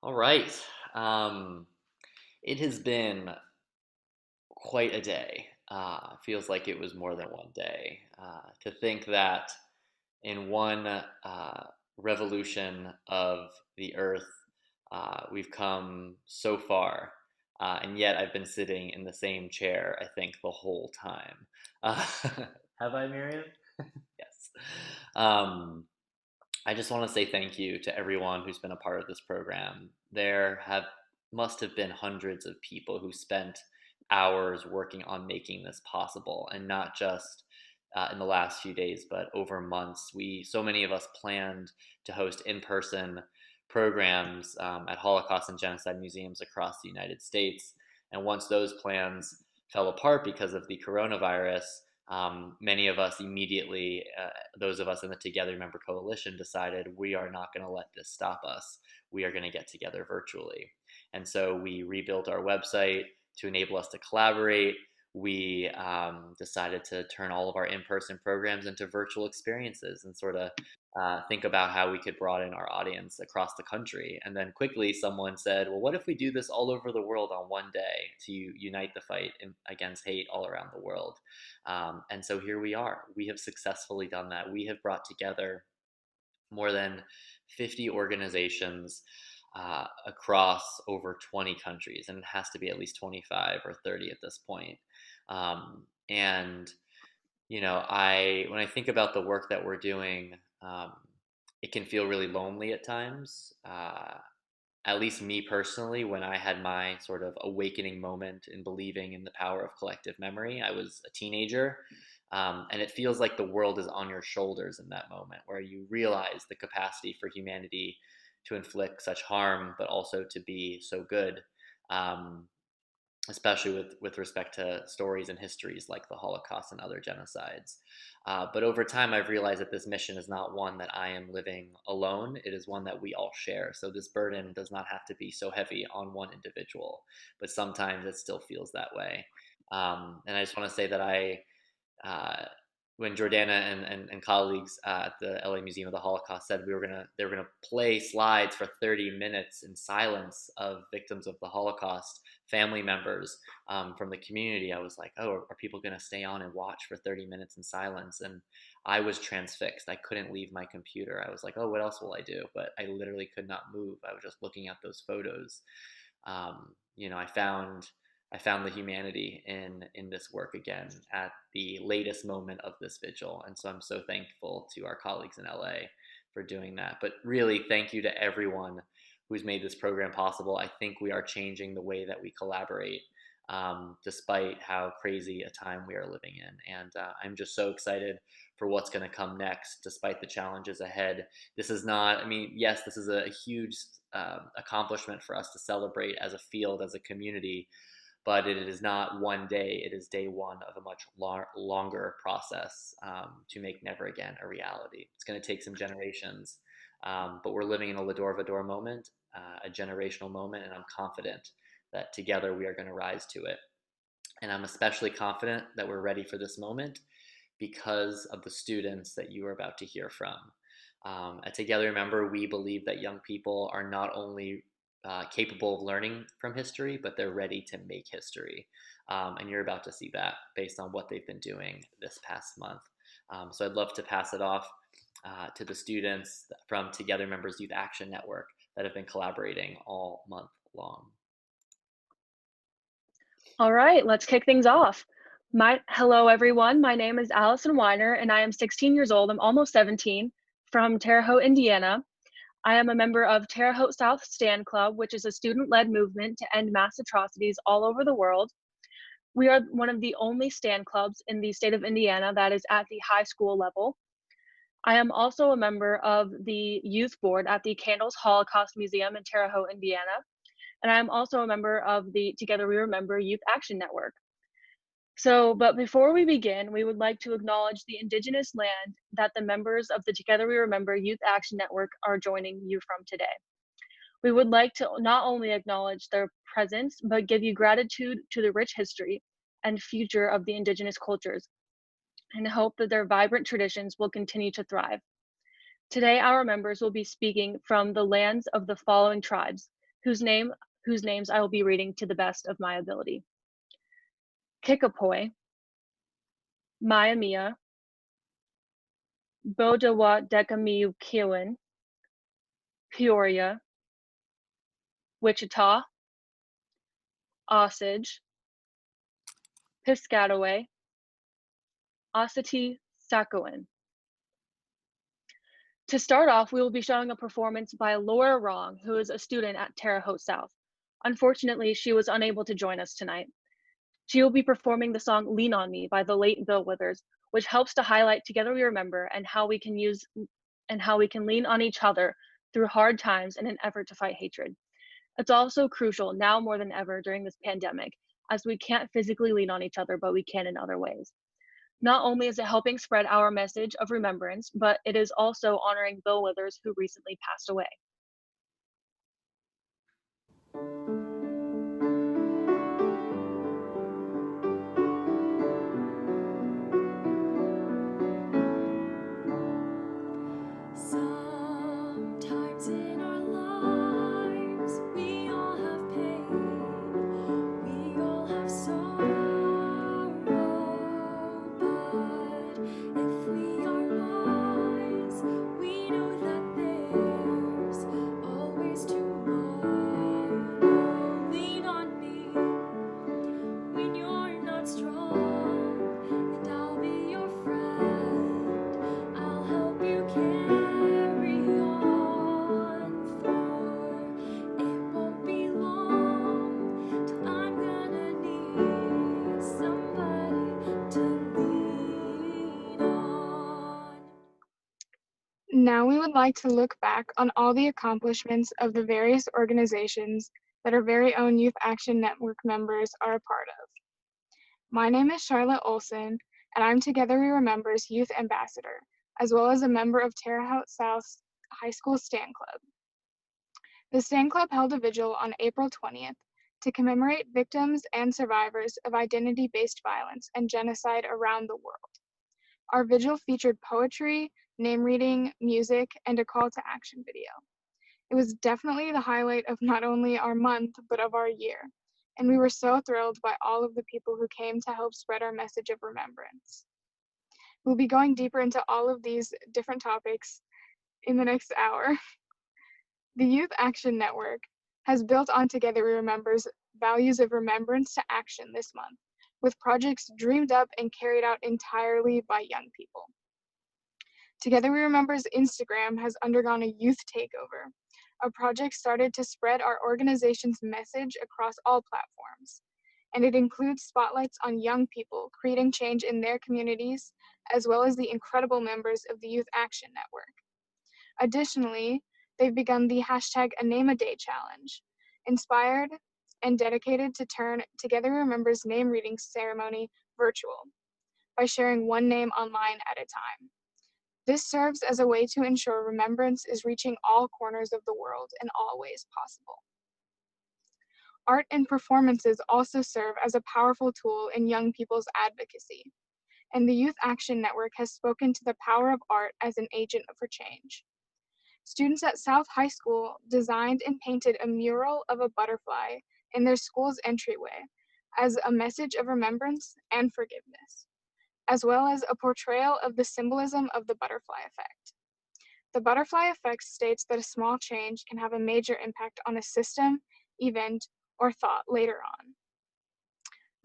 All right. Um, it has been quite a day. Feels like it was more than one day. To think that in one revolution of the earth, we've come so far, and yet I've been sitting in the same chair, I think, the whole time. Uh, have I, Miriam? Yes. Um, I just want to say thank you to everyone who's been a part of this program. There have must have been hundreds of people who spent hours working on making this possible, and not just in the last few days, but over months. So many of us planned to host in-person programs at Holocaust and genocide museums across the United States, and once those plans fell apart because of the coronavirus, many of us immediately, those of us in the Together Remember Coalition, decided we are not going to let this stop us. We are going to get together virtually. And so we rebuilt our website to enable us to collaborate. We decided to turn all of our in person programs into virtual experiences and sort of think about how we could broaden our audience across the country. And then quickly, someone said, well, what if we do this all over the world on one day to unite the fight against hate all around the world? And so here we are. We have successfully done that. We have brought together more than 50 organizations across over 20 countries, and it has to be at least 25 or 30 at this point. And I when I think about the work that we're doing, it can feel really lonely at times. At least me personally, when I had my sort of awakening moment in believing in the power of collective memory, I was a teenager. And it feels like the world is on your shoulders in that moment where you realize the capacity for humanity to inflict such harm, but also to be so good. Um, Especially with respect to stories and histories like the Holocaust and other genocides. But over time, I've realized that this mission is not one that I am living alone. It is one that we all share. So this burden does not have to be so heavy on one individual, but sometimes it still feels that way. And I just want to say that uh, when Jordana and colleagues at the LA Museum of the Holocaust said they were gonna play slides for 30 minutes in silence of victims of the Holocaust, family members from the community, I was like, oh, are people gonna stay on and watch for 30 minutes in silence? And I was transfixed. I couldn't leave my computer. I was like, oh, what else will I do? But I literally could not move. I was just looking at those photos. I found the humanity in this work again at the latest moment of this vigil, and so I'm so thankful to our colleagues in LA for doing that. But really, thank you to everyone who's made this program possible. I think we are changing the way that we collaborate, despite how crazy a time we are living in, and I'm just so excited for what's going to come next, despite the challenges ahead. This is not, I mean, yes, this is a huge accomplishment for us to celebrate as a field, as a community, but it is not one day. It is day one of a much longer process to make Never Again a reality. It's going to take some generations, but we're living in a Lador Vador moment, a generational moment, and I'm confident that together we are going to rise to it. And I'm especially confident that we're ready for this moment because of the students that you are about to hear from. At Together Remember, we believe that young people are not only capable of learning from history, but they're ready to make history. And you're about to see that based on what they've been doing this past month. So I'd love to pass it off to the students from Together Members Youth Action Network that have been collaborating all month long. All right, let's kick things off. Hello, everyone. My name is Allison Whiner, and I am 16 years old. I'm almost 17, from Terre Haute, Indiana. I am a member of Terre Haute South Stand Club, which is a student-led movement to end mass atrocities all over the world. We are one of the only stand clubs in the state of Indiana that is at the high school level. I am also a member of the youth board at the Candles Holocaust Museum in Terre Haute, Indiana. And I'm also a member of the Together We Remember Youth Action Network. But before we begin, we would like to acknowledge the Indigenous land that the members of the Together We Remember Youth Action Network are joining you from today. We would like to not only acknowledge their presence, but give you gratitude to the rich history and future of the Indigenous cultures, and hope that their vibrant traditions will continue to thrive. Today, our members will be speaking from the lands of the following tribes: whose names I will be reading to the best of my ability. Kickapoo, Maiamia, Bodawa Dekamiu Kiwin, Peoria, Wichita, Osage, Piscataway, Osseti, Sakowin. To start off, we will be showing a performance by Laura Wrong, who is a student at Terre Haute South. Unfortunately, she was unable to join us tonight. She will be performing the song Lean on Me by the late Bill Withers, which helps to highlight Together We Remember and how we can lean on each other through hard times in an effort to fight hatred. It's also crucial now more than ever during this pandemic, as we can't physically lean on each other, but we can in other ways. Not only is it helping spread our message of remembrance, but it is also honoring Bill Withers, who recently passed away. Sometimes in our lives we all have pain, we all have sorrow, but if we are wise, we know that there's always tomorrow. Lean on me when you're not strong, and I'll be your friend. I'll help you carry on, for it won't be long till I'm gonna need somebody to lean on. Now we would like to look back on all the accomplishments of the various organizations that our very own Youth Action Network members are a part of. My name is Charlotte Olson, and I'm Together We Remember's Youth Ambassador, as well as a member of Terre Haute South's High School Stand Club. The Stand Club held a vigil on April 20th to commemorate victims and survivors of identity-based violence and genocide around the world. Our vigil featured poetry, name reading, music, and a call to action video. It was definitely the highlight of not only our month, but of our year, and we were so thrilled by all of the people who came to help spread our message of remembrance. We'll be going deeper into all of these different topics in the next hour. The Youth Action Network has built on Together We Remember's values of remembrance to action this month, with projects dreamed up and carried out entirely by young people. Together We Remember's Instagram has undergone a youth takeover, a project started to spread our organization's message across all platforms, and it includes spotlights on young people creating change in their communities, as well as the incredible members of the Youth Action Network. Additionally, they've begun the hashtag A Name a Day challenge, inspired and dedicated to turn Together We Remember's name reading ceremony virtual by sharing one name online at a time. This serves as a way to ensure remembrance is reaching all corners of the world in all ways possible. Art and performances also serve as a powerful tool in young people's advocacy, and the Youth Action Network has spoken to the power of art as an agent for change. Students at South High School designed and painted a mural of a butterfly in their school's entryway as a message of remembrance and forgiveness, as well as a portrayal of the symbolism of the butterfly effect. The butterfly effect states that a small change can have a major impact on a system, event, or thought later on.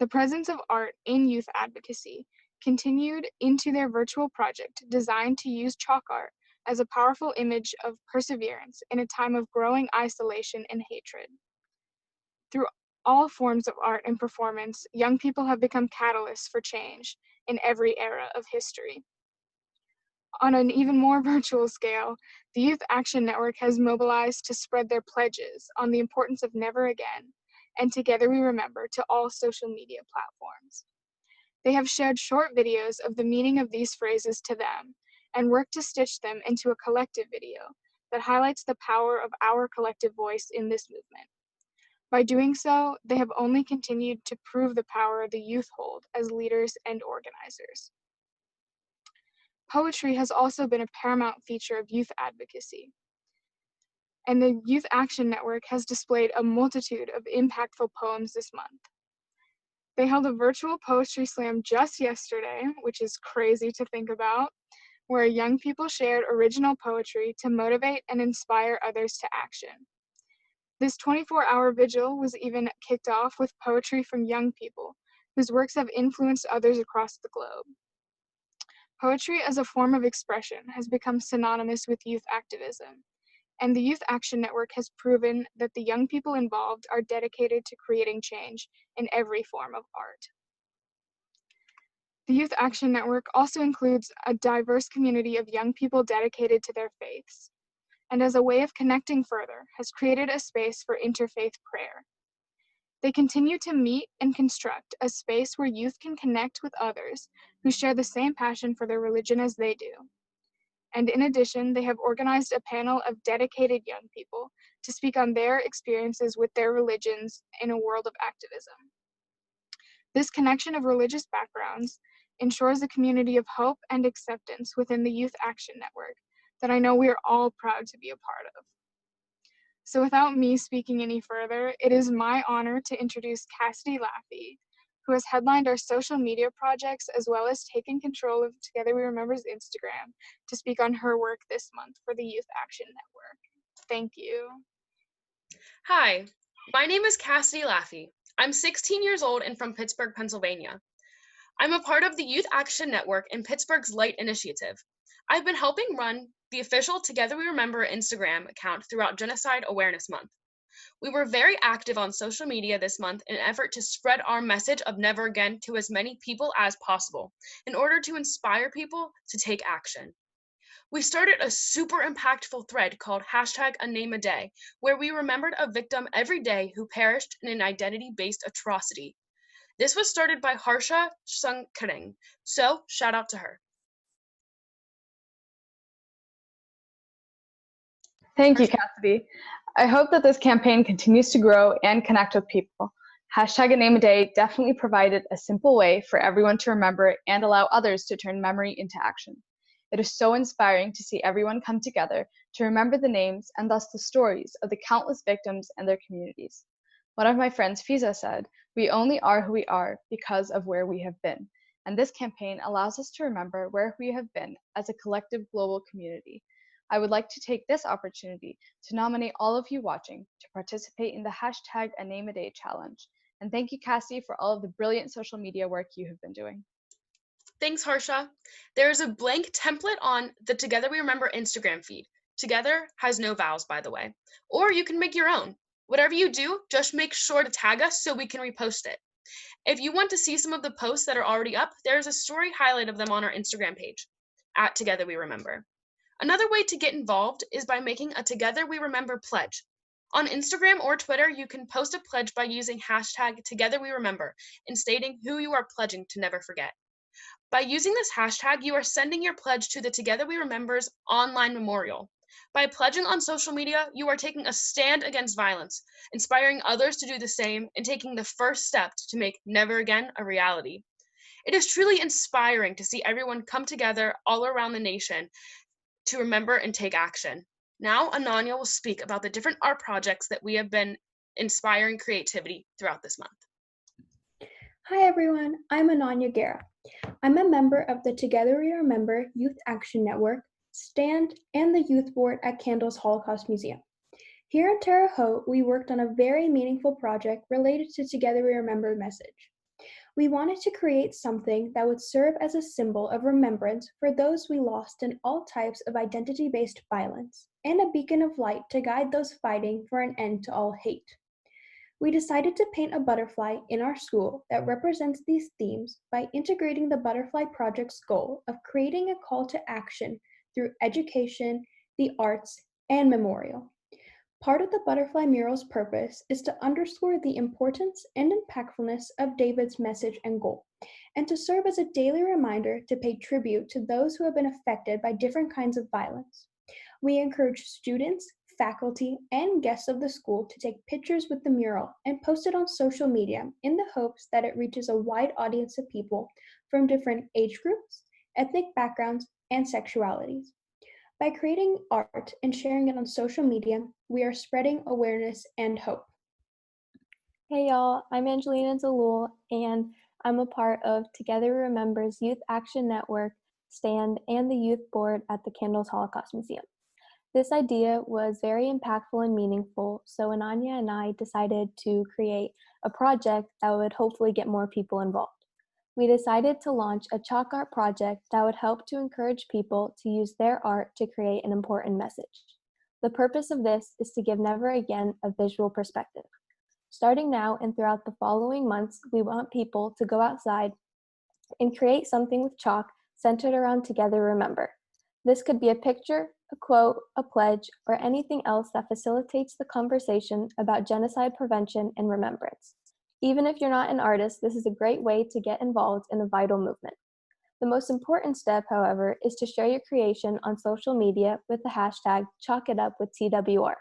The presence of art in youth advocacy continued into their virtual project designed to use chalk art as a powerful image of perseverance in a time of growing isolation and hatred. Through all forms of art and performance, young people have become catalysts for change in every era of history. On an even more virtual scale, the Youth Action Network has mobilized to spread their pledges on the importance of never again, and Together We Remember to all social media platforms. They have shared short videos of the meaning of these phrases to them and worked to stitch them into a collective video that highlights the power of our collective voice in this movement. By doing so, they have only continued to prove the power the youth hold as leaders and organizers. Poetry has also been a paramount feature of youth advocacy. and the Youth Action Network has displayed a multitude of impactful poems this month. They held a virtual poetry slam just yesterday, which is crazy to think about, where young people shared original poetry to motivate and inspire others to action. This 24-hour vigil was even kicked off with poetry from young people, whose works have influenced others across the globe. Poetry as a form of expression has become synonymous with youth activism, and the Youth Action Network has proven that the young people involved are dedicated to creating change in every form of art. The Youth Action Network also includes a diverse community of young people dedicated to their faiths, and as a way of connecting further, has created a space for interfaith prayer. They continue to meet and construct a space where youth can connect with others who share the same passion for their religion as they do. And in addition, they have organized a panel of dedicated young people to speak on their experiences with their religions in a world of activism. This connection of religious backgrounds ensures a community of hope and acceptance within the Youth Action Network that I know we are all proud to be a part of. So without me speaking any further, it is my honor to introduce Cassidy Laffey, who has headlined our social media projects as well as taken control of Together We Remember's Instagram to speak on her work this month for the Youth Action Network. Thank you. Hi, my name is Cassidy Laffey. I'm 16 years old and from Pittsburgh, Pennsylvania. I'm a part of the Youth Action Network and Pittsburgh's Light Initiative. I've been helping run the official Together We Remember Instagram account throughout Genocide Awareness Month. We were very active on social media this month in an effort to spread our message of never again to as many people as possible in order to inspire people to take action. We started a super impactful thread called #ANameADay, where we remembered a victim every day who perished in an identity-based atrocity. This was started by Harsha Sunkaring, so shout out to her. Thank you, Cassidy. I hope that this campaign continues to grow and connect with people. #ANameADay definitely provided a simple way for everyone to remember and allow others to turn memory into action. It is so inspiring to see everyone come together to remember the names and thus the stories of the countless victims and their communities. One of my friends, Fiza, said, "We only are who we are because of where we have been." And this campaign allows us to remember where we have been as a collective global community. I would like to take this opportunity to nominate all of you watching to participate in the #ANameADay challenge. And thank you, Cassie, for all of the brilliant social media work you have been doing. Thanks, Harsha. There is a blank template on the Together We Remember Instagram feed. Together has no vowels, by the way. Or you can make your own. Whatever you do, just make sure to tag us so we can repost it. If you want to see some of the posts that are already up, there's a story highlight of them on our Instagram page, @TogetherWeRemember. Another way to get involved is by making a Together We Remember pledge. On Instagram or Twitter, you can post a pledge by using #TogetherWeRemember and stating who you are pledging to never forget. By using this hashtag, you are sending your pledge to the Together We Remember's online memorial. By pledging on social media, you are taking a stand against violence, inspiring others to do the same, and taking the first step to make never again a reality. It is truly inspiring to see everyone come together all around the nation to remember and take action. Now, Ananya will speak about the different art projects that we have been inspiring creativity throughout this month. Hi everyone, I'm Ananya Guerra. I'm a member of the Together We Remember Youth Action Network, STAND, and the Youth Board at Candles Holocaust Museum. Here at Terre Haute, we worked on a very meaningful project related to Together We Remember message. We wanted to create something that would serve as a symbol of remembrance for those we lost in all types of identity-based violence, and a beacon of light to guide those fighting for an end to all hate. We decided to paint a butterfly in our school that represents these themes by integrating the Butterfly Project's goal of creating a call to action through education, the arts, and memorial. Part of the butterfly mural's purpose is to underscore the importance and impactfulness of David's message and goal, and to serve as a daily reminder to pay tribute to those who have been affected by different kinds of violence. We encourage students, faculty, and guests of the school to take pictures with the mural and post it on social media in the hopes that it reaches a wide audience of people from different age groups, ethnic backgrounds, and sexualities. By creating art and sharing it on social media, we are spreading awareness and hope. Hey y'all, I'm Angelina Zalul, and I'm a part of Together We Remember's Youth Action Network, STAND, and the Youth Board at the Candles Holocaust Museum. This idea was very impactful and meaningful, so Ananya and I decided to create a project that would hopefully get more people involved. We decided to launch a chalk art project that would help to encourage people to use their art to create an important message. The purpose of this is to give Never Again a visual perspective. Starting now and throughout the following months, we want people to go outside and create something with chalk centered around Together Remember. This could be a picture, a quote, a pledge, or anything else that facilitates the conversation about genocide prevention and remembrance. Even if you're not an artist, this is a great way to get involved in a vital movement. The most important step, however, is to share your creation on social media with the hashtag ChalkItUpWithTWR.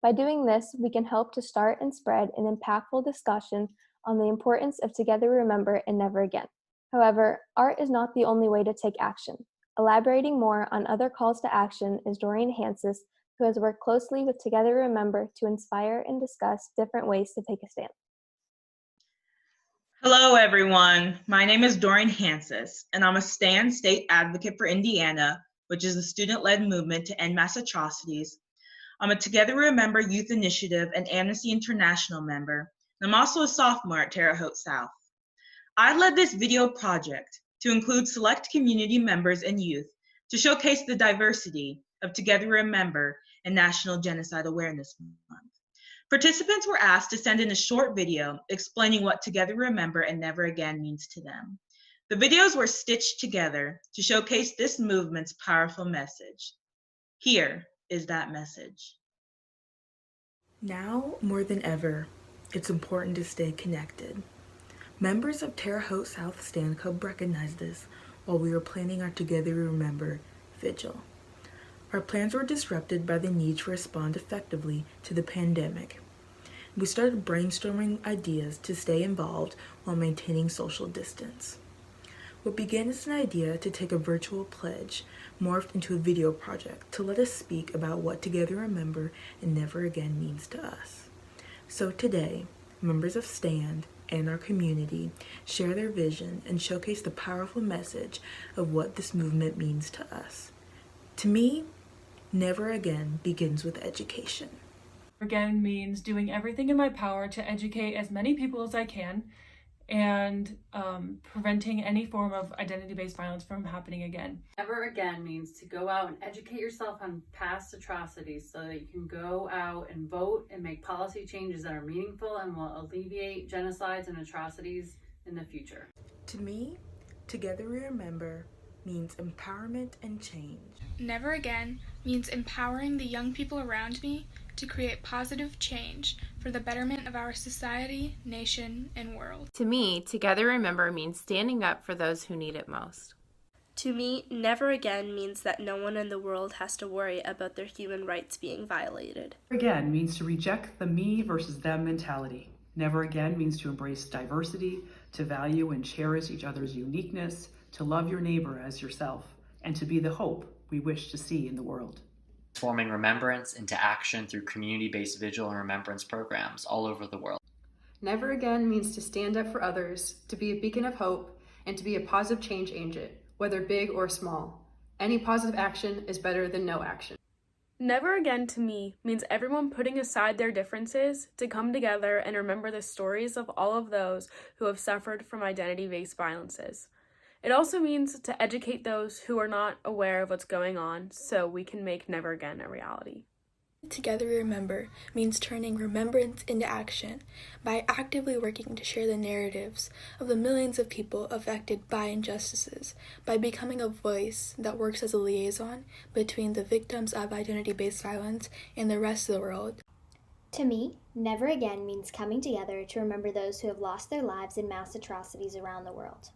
By doing this, we can help to start and spread an impactful discussion on the importance of Together We Remember and Never Again. However, art is not the only way to take action. Elaborating more on other calls to action is Dorian Hansis, who has worked closely with Together We Remember to inspire and discuss different ways to take a stand. Hello, everyone. My name is Dorian Hansis, and I'm a STAND state advocate for Indiana, which is a student-led movement to end mass atrocities. I'm a Together We Remember Youth Initiative and Amnesty International member, and I'm also a sophomore at Terre Haute South. I led this video project to include select community members and youth to showcase the diversity of Together We Remember and National Genocide Awareness Month. Participants were asked to send in a short video explaining what Together We Remember and Never Again means to them. The videos were stitched together to showcase this movement's powerful message. Here is that message. Now, more than ever, it's important to stay connected. Members of Terre Haute South Stand Club recognized this while we were planning our Together We Remember vigil. Our plans were disrupted by the need to respond effectively to the pandemic. We started brainstorming ideas to stay involved while maintaining social distance. What began as an idea to take a virtual pledge morphed into a video project to let us speak about what Together Remember and Never Again means to us. So today, members of STAND and our community share their vision and showcase the powerful message of what this movement means to us. To me, Never Again begins with education. Again means doing everything in my power to educate as many people as I can and preventing any form of identity-based violence from happening again. Never Again means to go out and educate yourself on past atrocities so that you can go out and vote and make policy changes that are meaningful and will alleviate genocides and atrocities in the future. To me, Together We Remember means empowerment and change. Never Again means empowering the young people around me to create positive change for the betterment of our society, nation, and world. To me, Together Remember means standing up for those who need it most. To me, Never Again means that no one in the world has to worry about their human rights being violated. Never Again means to reject the me versus them mentality. Never Again means to embrace diversity, to value and cherish each other's uniqueness, to love your neighbor as yourself, and to be the hope we wish to see in the world. Transforming remembrance into action through community-based vigil and remembrance programs all over the world. Never Again means to stand up for others, to be a beacon of hope, and to be a positive change agent, whether big or small. Any positive action is better than no action. Never Again to me means everyone putting aside their differences to come together and remember the stories of all of those who have suffered from identity-based violences. It also means to educate those who are not aware of what's going on so we can make Never Again a reality. Together We Remember means turning remembrance into action by actively working to share the narratives of the millions of people affected by injustices, by becoming a voice that works as a liaison between the victims of identity-based violence and the rest of the world. To me, Never Again means coming together to remember those who have lost their lives in mass atrocities around the world.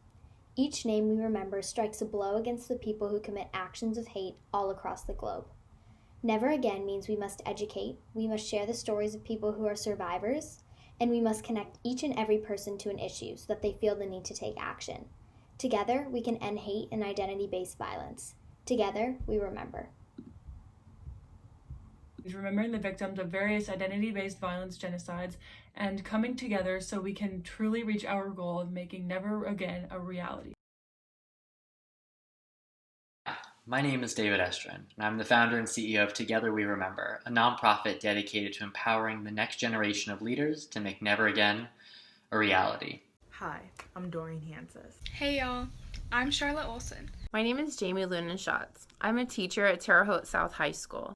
Each name we remember strikes a blow against the people who commit actions of hate all across the globe. Never Again means we must educate, we must share the stories of people who are survivors, and we must connect each and every person to an issue so that they feel the need to take action. Together, we can end hate and identity-based violence. Together, we remember. remembering the victims of various identity-based violence genocides, and coming together so we can truly reach our goal of making never again a reality. My name is David Estrin, and I'm the founder and CEO of Together We Remember, a nonprofit dedicated to empowering the next generation of leaders to make never again a reality. Hi, I'm Doreen Hanses. Hey y'all, I'm Charlotte Olson. My name is Jamie Lunenschatz. I'm a teacher at Terre Haute South High School.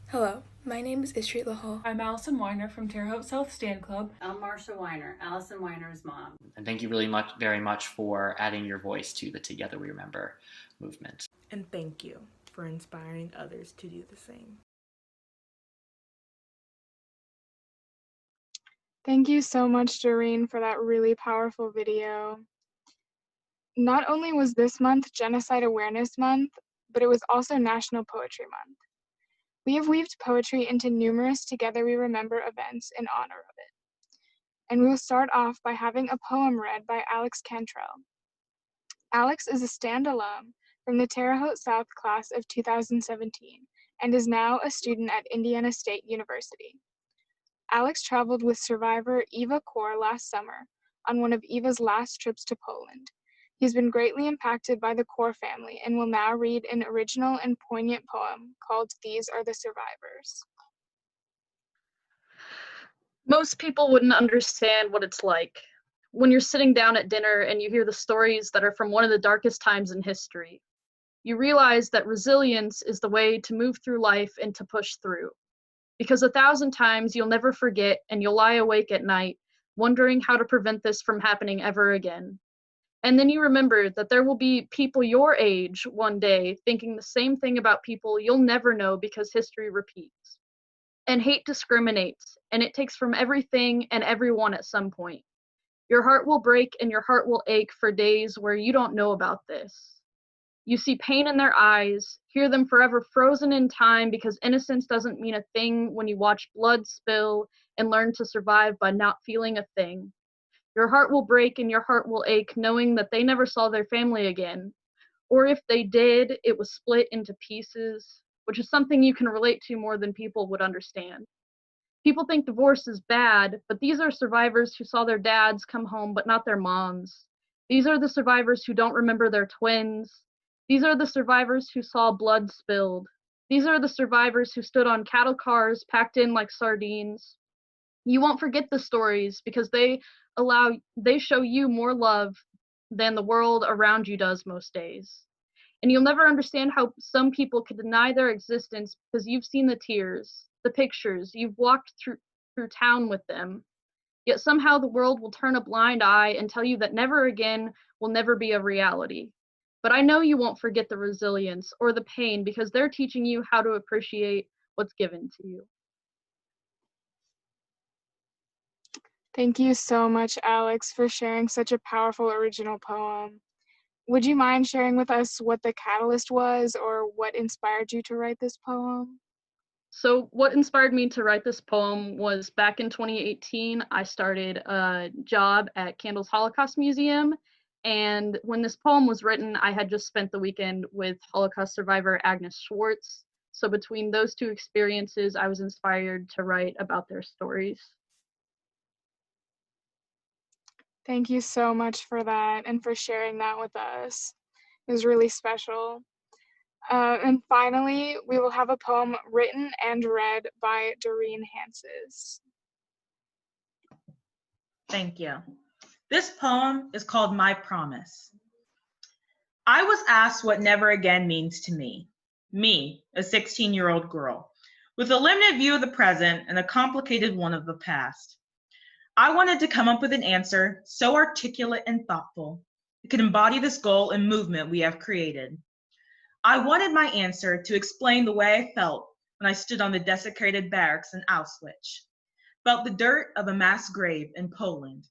Hello, my name is Estrin Lahal. I'm Allison Whiner from Terre Haute South Stand Club. I'm Marsha Whiner, Allison Whiner's mom. And thank you very much for adding your voice to the Together We Remember movement. And thank you for inspiring others to do the same. Thank you so much, Doreen, for that really powerful video. Not only was this month Genocide Awareness Month, but it was also National Poetry Month. We have weaved poetry into numerous Together We Remember events in honor of it. And we will start off by having a poem read by Alex Cantrell. Alex is a Stand alum from the Terre Haute South class of 2017 and is now a student at Indiana State University. Alex traveled with survivor Eva Kor last summer on one of Eva's last trips to Poland. He's been greatly impacted by the Kor family and will now read an original and poignant poem called These Are the Survivors. Most people wouldn't understand what it's like when you're sitting down at dinner and you hear the stories that are from one of the darkest times in history. You realize that resilience is the way to move through life and to push through. Because 1,000 times you'll never forget and you'll lie awake at night wondering how to prevent this from happening ever again. And then you remember that there will be people your age one day thinking the same thing about people you'll never know because history repeats. And hate discriminates, and it takes from everything and everyone at some point. Your heart will break and your heart will ache for days where you don't know about this. You see pain in their eyes, hear them forever frozen in time because innocence doesn't mean a thing when you watch blood spill and learn to survive by not feeling a thing. Your heart will break and your heart will ache knowing that they never saw their family again. Or if they did, it was split into pieces, which is something you can relate to more than people would understand. People think divorce is bad, but these are survivors who saw their dads come home but not their moms. These are the survivors who don't remember their twins. These are the survivors who saw blood spilled. These are the survivors who stood on cattle cars packed in like sardines. You won't forget the stories because they show you more love than the world around you does most days. And you'll never understand how some people could deny their existence because you've seen the tears, the pictures, you've walked through town with them. Yet somehow the world will turn a blind eye and tell you that never again will never be a reality. But I know you won't forget the resilience or the pain because they're teaching you how to appreciate what's given to you. Thank you so much, Alex, for sharing such a powerful original poem. Would you mind sharing with us what the catalyst was or what inspired you to write this poem? So what inspired me to write this poem was back in 2018, I started a job at Candles Holocaust Museum. And when this poem was written, I had just spent the weekend with Holocaust survivor Agnes Schwartz. So between those two experiences, I was inspired to write about their stories. Thank you so much for that and for sharing that with us. It was really special. And finally, we will have a poem written and read by Doreen Hanses. Thank you. This poem is called My Promise. I was asked what never again means to me. Me, a 16-year-old girl, with a limited view of the present and a complicated one of the past. I wanted to come up with an answer so articulate and thoughtful it could embody this goal and movement we have created. I wanted my answer to explain the way I felt when I stood on the desecrated barracks in Auschwitz, felt the dirt of a mass grave in Poland,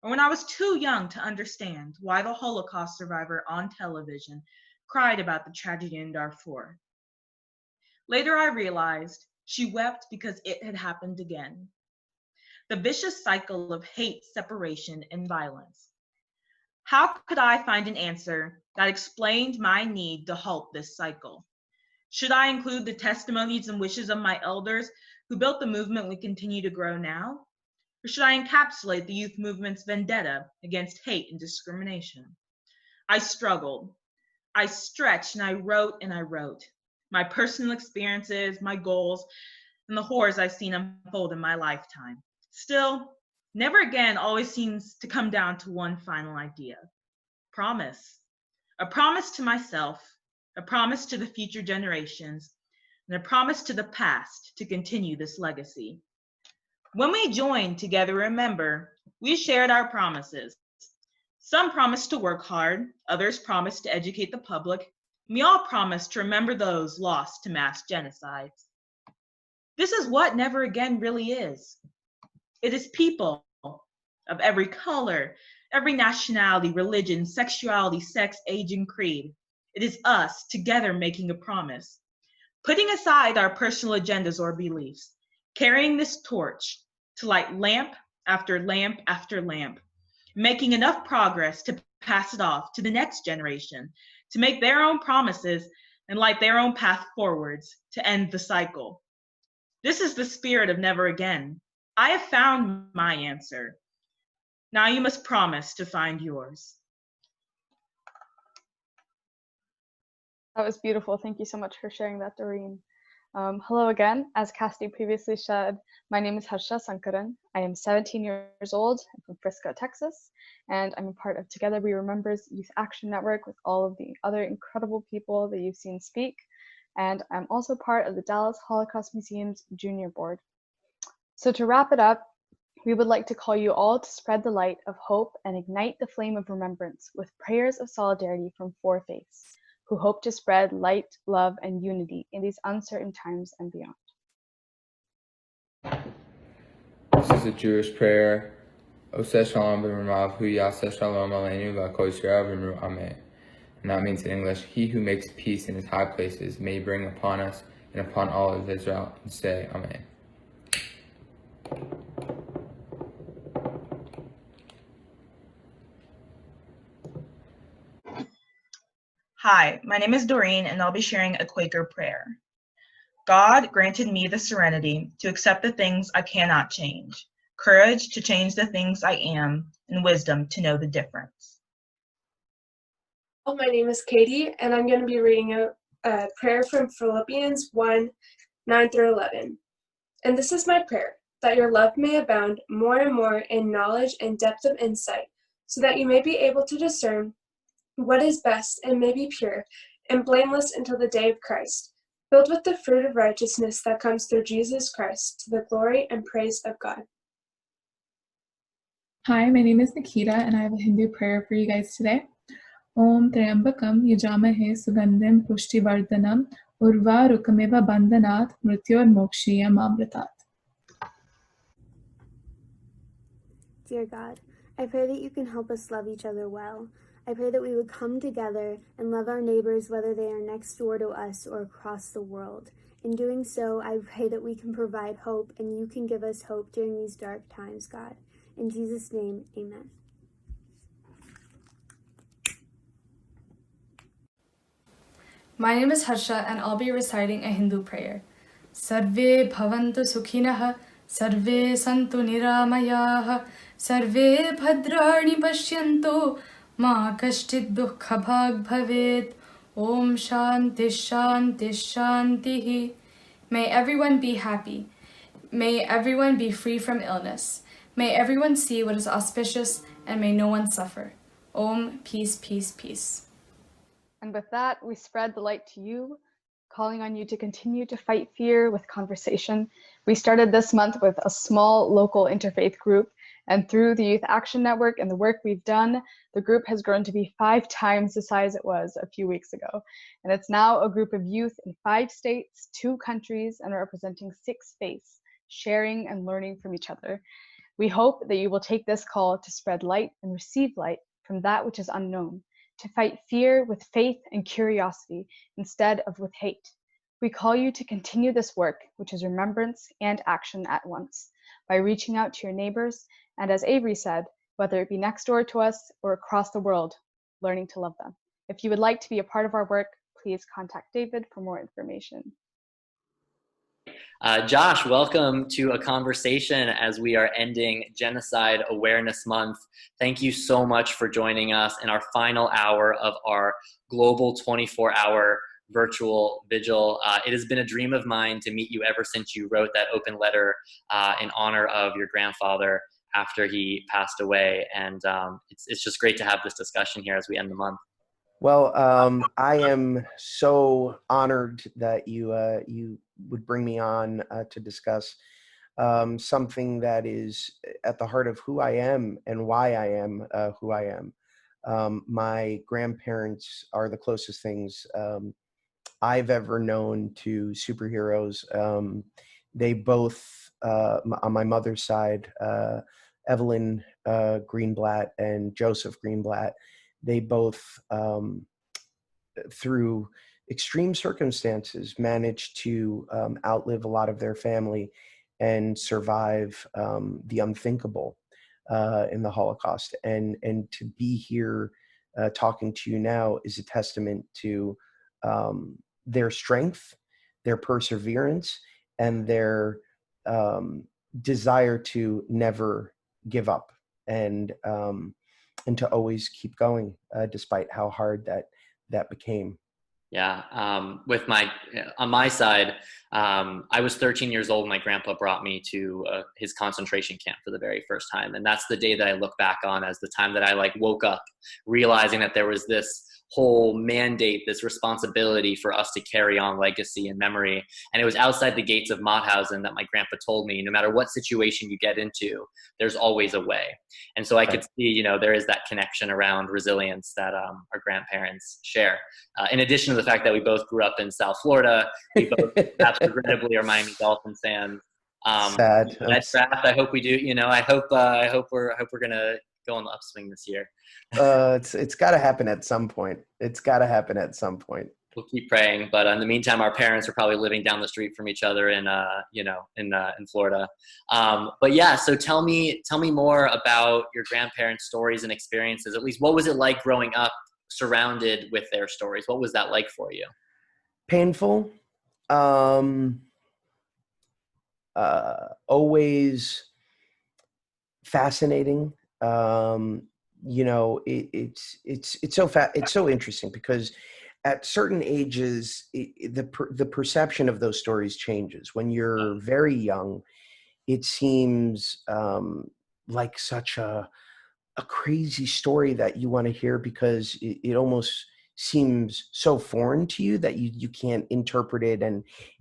or when I was too young to understand why the Holocaust survivor on television cried about the tragedy in Darfur. Later I realized she wept because it had happened again. The vicious cycle of hate, separation, and violence. How could I find an answer that explained my need to halt this cycle? Should I include the testimonies and wishes of my elders who built the movement we continue to grow now? Or should I encapsulate the youth movement's vendetta against hate and discrimination? I struggled. I stretched and I wrote and I wrote. My personal experiences, my goals, and the horrors I've seen unfold in my lifetime. Still, never again always seems to come down to one final idea. Promise. A promise to myself, a promise to the future generations, and a promise to the past to continue this legacy. When we joined Together Remember, we shared our promises. Some promised to work hard, others promised to educate the public, and we all promised to remember those lost to mass genocides. This is what Never Again really is. It is people of every color, every nationality, religion, sexuality, sex, age, and creed. It is us together making a promise, putting aside our personal agendas or beliefs, carrying this torch to light lamp after lamp after lamp, making enough progress to pass it off to the next generation, to make their own promises and light their own path forwards to end the cycle. This is the spirit of Never Again. I have found my answer. Now you must promise to find yours. That was beautiful. Thank you so much for sharing that, Doreen. Hello again. As Cassidy previously said, my name is Harsha Sankaran. I am 17 years old. I'm from Frisco, Texas, and I'm a part of Together We Remember's Youth Action Network with all of the other incredible people that you've seen speak. And I'm also part of the Dallas Holocaust Museum's Junior Board. So to wrap it up, we would like to call you all to spread the light of hope and ignite the flame of remembrance with prayers of solidarity from 4 faiths, who hope to spread light, love, and unity in these uncertain times and beyond. This is a Jewish prayer. Oseh shalom b'marav hu yaseh shalom aleinu v'kol Yisrael v'imru ameh. And that means in English, he who makes peace in his high places may bring upon us and upon all of Israel, and say amen. Hi, my name is Doreen, and I'll be sharing a Quaker prayer. God granted me the serenity to accept the things I cannot change, courage to change the things I am, and wisdom to know the difference. Well, my name is Katie, and I'm going to be reading a prayer from Philippians 1, 9 through 11. And this is my prayer, that your love may abound more and more in knowledge and depth of insight, so that you may be able to discern what is best and may be pure and blameless until the day of Christ, filled with the fruit of righteousness that comes through Jesus Christ, to the glory and praise of God. Hi, my name is Nikita, and I have a Hindu prayer for you guys today. Om Triambakam Yajamahe Sugandhim Pushtivardhanam Urva Rukameva Bandhanat Mrityor Mokshiyam Amritat. Dear God, I pray that you can help us love each other well. I pray that we would come together and love our neighbors, whether they are next door to us or across the world. In doing so, I pray that we can provide hope, and you can give us hope during these dark times, God. In Jesus' name, amen. My name is Harsha, and I'll be reciting a Hindu prayer. Sarve bhavantu sukhinah, sarve santu niramayah, sarve bhadrani pashyantu, ma kashchit dukha bhag bhavet. Om shanti shanti shantihi. May everyone be happy. May everyone be free from illness. May everyone see what is auspicious, and may no one suffer. Om, peace, peace, peace. And with that, we spread the light to you, calling on you to continue to fight fear with conversation. We started this month with a small local interfaith group, and through the Youth Action Network and the work we've done, the group has grown to be 5 times the size it was a few weeks ago. And it's now a group of youth in 5 states, 2 countries, and representing 6 faiths, sharing and learning from each other. We hope that you will take this call to spread light and receive light from that which is unknown, to fight fear with faith and curiosity instead of with hate. We call you to continue this work, which is remembrance and action at once, by reaching out to your neighbors, and as Avery said, whether it be next door to us or across the world, learning to love them. If you would like to be a part of our work, please contact David for more information. Josh, welcome to a conversation as we are ending Genocide Awareness Month. Thank you so much for joining us in our final hour of our global 24-hour virtual vigil. It has been a dream of mine to meet you ever since you wrote that open letter in honor of your grandfather after he passed away. And it's just great to have this discussion here as we end the month. Well, I am so honored that you would bring me on to discuss something that is at the heart of who I am and why I am who I am. My grandparents are the closest things I've ever known to superheroes. They both, on my mother's side, Evelyn Greenblatt and Joseph Greenblatt, they both, through extreme circumstances, managed to outlive a lot of their family and survive the unthinkable in the Holocaust. And to be here talking to you now is a testament to their strength, their perseverance, and their desire to never give up and to always keep going despite how hard that became. Yeah, on my side, I was 13 years old. My grandpa brought me to his concentration camp for the very first time. And that's the day that I look back on as the time that I woke up realizing that there was this whole mandate, this responsibility for us to carry on legacy and memory. And it was outside the gates of Mauthausen that my grandpa told me, no matter what situation you get into, there's always a way. And so I could see, there is that connection around resilience that our grandparents share. In addition to the fact that we both grew up in South Florida, we both perhaps regrettably are Miami Dolphins fans. Sad. That draft, I hope we do. I hope we're gonna go on the upswing this year. It's got to happen at some point. We'll keep praying, but in the meantime, our parents are probably living down the street from each other in Florida. But yeah, so tell me more about your grandparents' stories and experiences. At least, what was it like growing up surrounded with their stories? What was that like for you? Painful. Always fascinating. It's so interesting because at certain ages, the perception of those stories changes. When you're very young, it seems like such a crazy story that you want to hear because it almost seems so foreign to you that you can't interpret it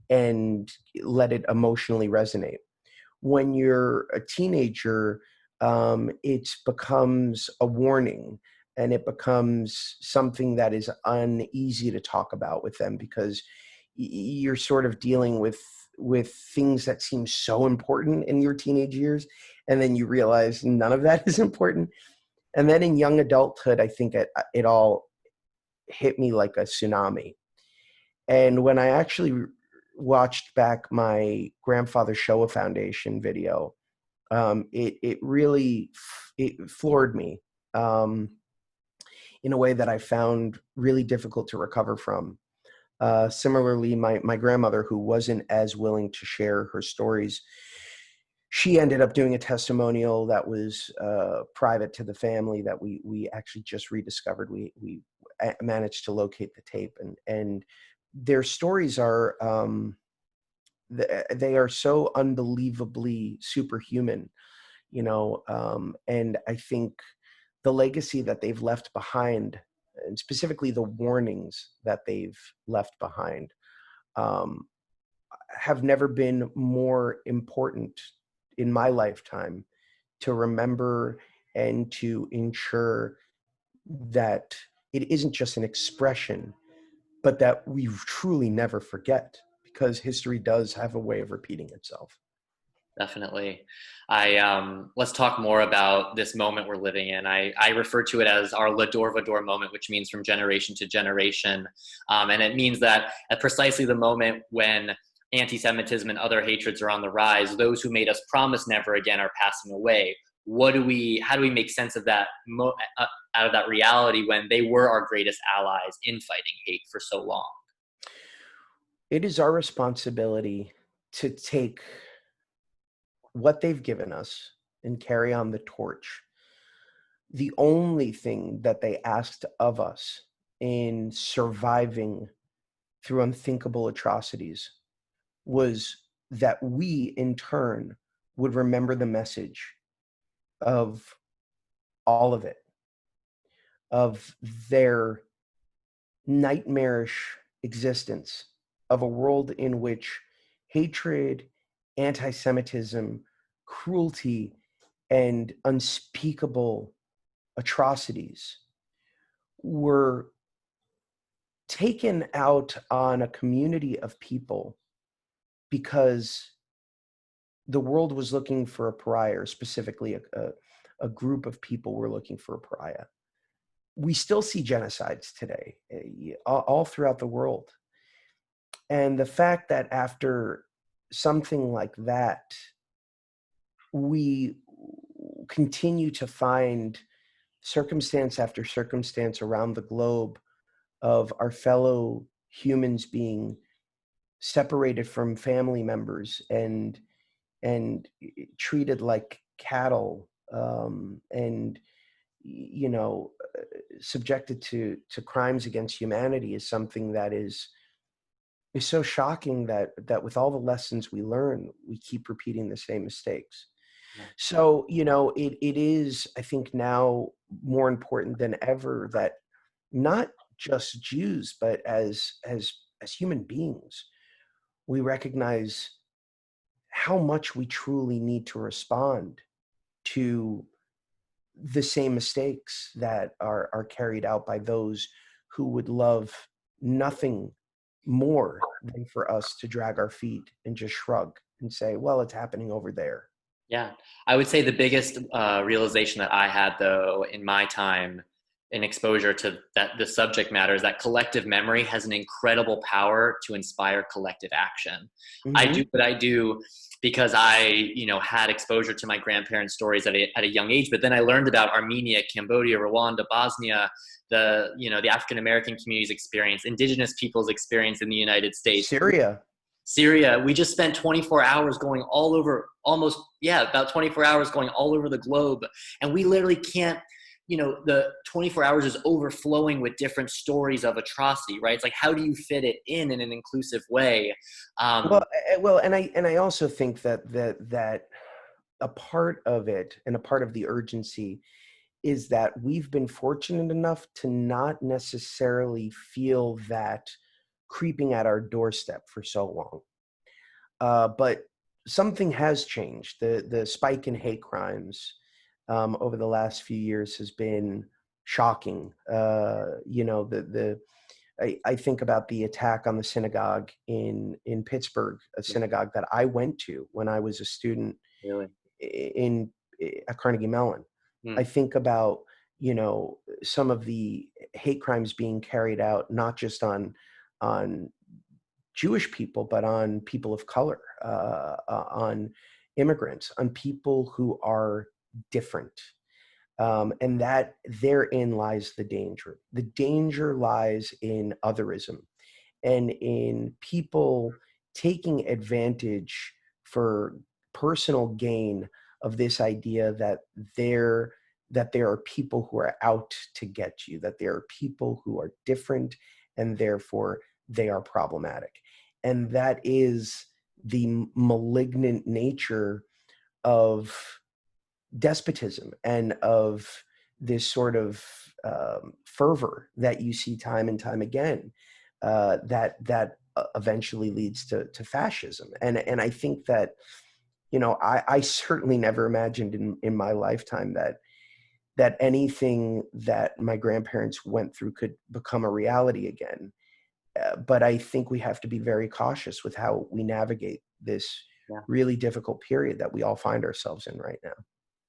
and let it emotionally resonate. When you're a teenager, it becomes a warning and it becomes something that is uneasy to talk about with them because you're sort of dealing with things that seem so important in your teenage years, and then you realize none of that is important. And then in young adulthood, I think it all hit me like a tsunami. And when I actually watched back my grandfather's Shoah Foundation video, it really floored me in a way that I found really difficult to recover from. Similarly, my grandmother, who wasn't as willing to share her stories, she ended up doing a testimonial that was private to the family that we actually just rediscovered. We managed to locate the tape, and their stories are they are so unbelievably superhuman, and I think the legacy that they've left behind, and specifically the warnings that they've left behind, have never been more important in my lifetime to remember and to ensure that it isn't just an expression, but that we truly never forget, because history does have a way of repeating itself. Definitely. Let's talk more about this moment we're living in. I refer to it as our Le Dor Vador moment, which means from generation to generation. And it means that at precisely the moment when anti-Semitism and other hatreds are on the rise, those who made us promise never again are passing away. How do we make sense of that out of that reality when they were our greatest allies in fighting hate for so long? It is our responsibility to take what they've given us and carry on the torch. The only thing that they asked of us in surviving through unthinkable atrocities was that we, in turn, would remember the message of all of it, of their nightmarish existence, of a world in which hatred, anti-Semitism, cruelty, and unspeakable atrocities were taken out on a community of people because the world was looking for a pariah, or specifically a group of people were looking for a pariah. We still see genocides today, all throughout the world. And the fact that after something like that, we continue to find circumstance after circumstance around the globe of our fellow humans being separated from family members and treated like cattle, and subjected to crimes against humanity, is something that is so shocking that with all the lessons we learn, we keep repeating the same mistakes. Yeah. So, it is, I think, now more important than ever that not just Jews, but as human beings, we recognize how much we truly need to respond to the same mistakes that are carried out by those who would love nothing more than for us to drag our feet and just shrug and say, well, it's happening over there. Yeah, I would say the biggest realization that I had, though, in my time in exposure to the subject matter is that collective memory has an incredible power to inspire collective action. Mm-hmm. I do what I do because I, had exposure to my grandparents' stories at a young age, but then I learned about Armenia, Cambodia, Rwanda, Bosnia, the African American community's experience, indigenous people's experience in the United States. Syria, we just spent 24 hours going all over, about 24 hours going all over the globe. And we literally can't, the 24 hours is overflowing with different stories of atrocity, right? It's like, how do you fit it in an inclusive way? Well, and I also think that a part of it, and a part of the urgency, is that we've been fortunate enough to not necessarily feel that creeping at our doorstep for so long. But something has changed. The spike in hate crimes over the last few years has been shocking. I think about the attack on the synagogue in Pittsburgh, a synagogue that I went to when I was a student at Carnegie Mellon. I think about, some of the hate crimes being carried out, not just on Jewish people, but on people of color, on immigrants, on people who are different. And that therein lies the danger. The danger lies in otherism and in people taking advantage for personal gain of this idea that there are people who are out to get you, that there are people who are different, and therefore they are problematic. And that is the malignant nature of despotism and of this sort of fervor that you see time and time again, that eventually leads to fascism. And I think that, I certainly never imagined in my lifetime that anything that my grandparents went through could become a reality again. But I think we have to be very cautious with how we navigate this really difficult period that we all find ourselves in right now.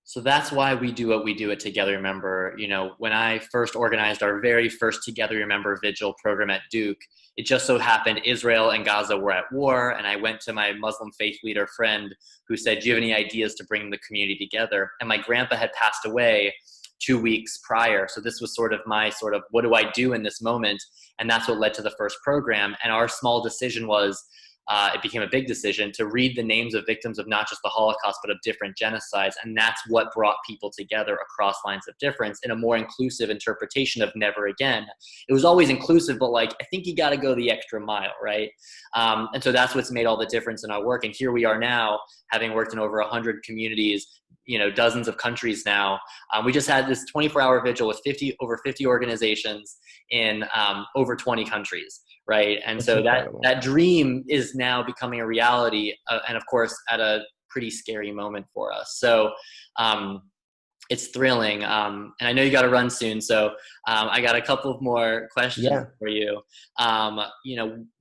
So that's why we do what we do at Together Remember. When I first organized our very first Together Remember Vigil program at Duke, it just so happened Israel and Gaza were at war, and I went to my Muslim faith leader friend who said, do you have any ideas to bring the community together? And my grandpa had passed away 2 weeks prior. So this was sort of my what do I do in this moment? And that's what led to the first program. And our small decision was, it became a big decision to read the names of victims of not just the Holocaust, but of different genocides. And that's what brought people together across lines of difference in a more inclusive interpretation of never again. It was always inclusive, but I think you got to go the extra mile, right? And so that's what's made all the difference in our work. And here we are now, having worked in over 100 communities, dozens of countries now. We just had this 24-hour vigil with over 50 organizations in over 20 countries. Right. And so that dream is now becoming a reality, and of course at a pretty scary moment for us. So it's thrilling. And I know you got to run soon. So I got a couple of more questions for you.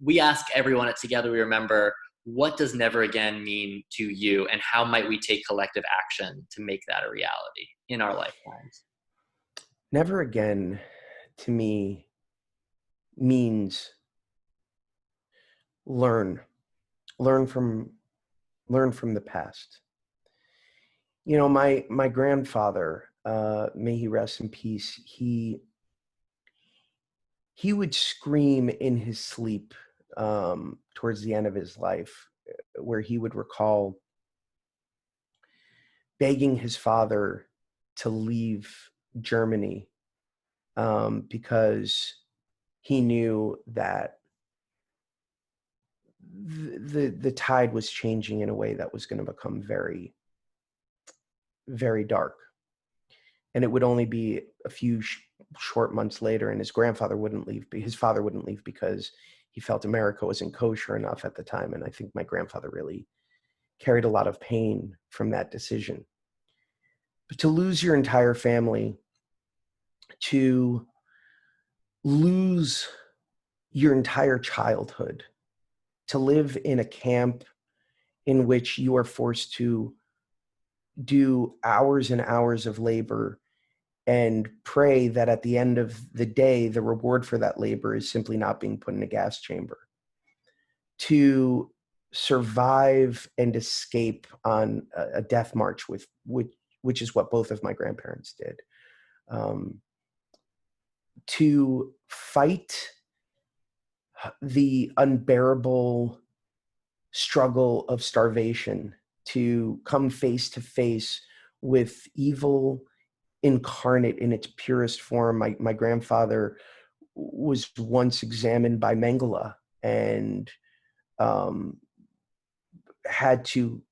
We ask everyone at Together We Remember, what does never again mean to you, and how might we take collective action to make that a reality in our lifetimes? Never again to me means learn from the past. My grandfather, may he rest in peace, he would scream in his sleep towards the end of his life, where he would recall begging his father to leave Germany because he knew that the tide was changing in a way that was going to become very, very dark. And it would only be a few short months later, and his father wouldn't leave because he felt America wasn't kosher enough at the time. And I think my grandfather really carried a lot of pain from that decision. But to lose your entire family, to lose your entire childhood, to live in a camp in which you are forced to do hours and hours of labor and pray that at the end of the day, the reward for that labor is simply not being put in a gas chamber. To survive and escape on a death march, which is what both of my grandparents did. To fight the unbearable struggle of starvation, to come face to face with evil incarnate in its purest form. My grandfather was once examined by Mengele and had to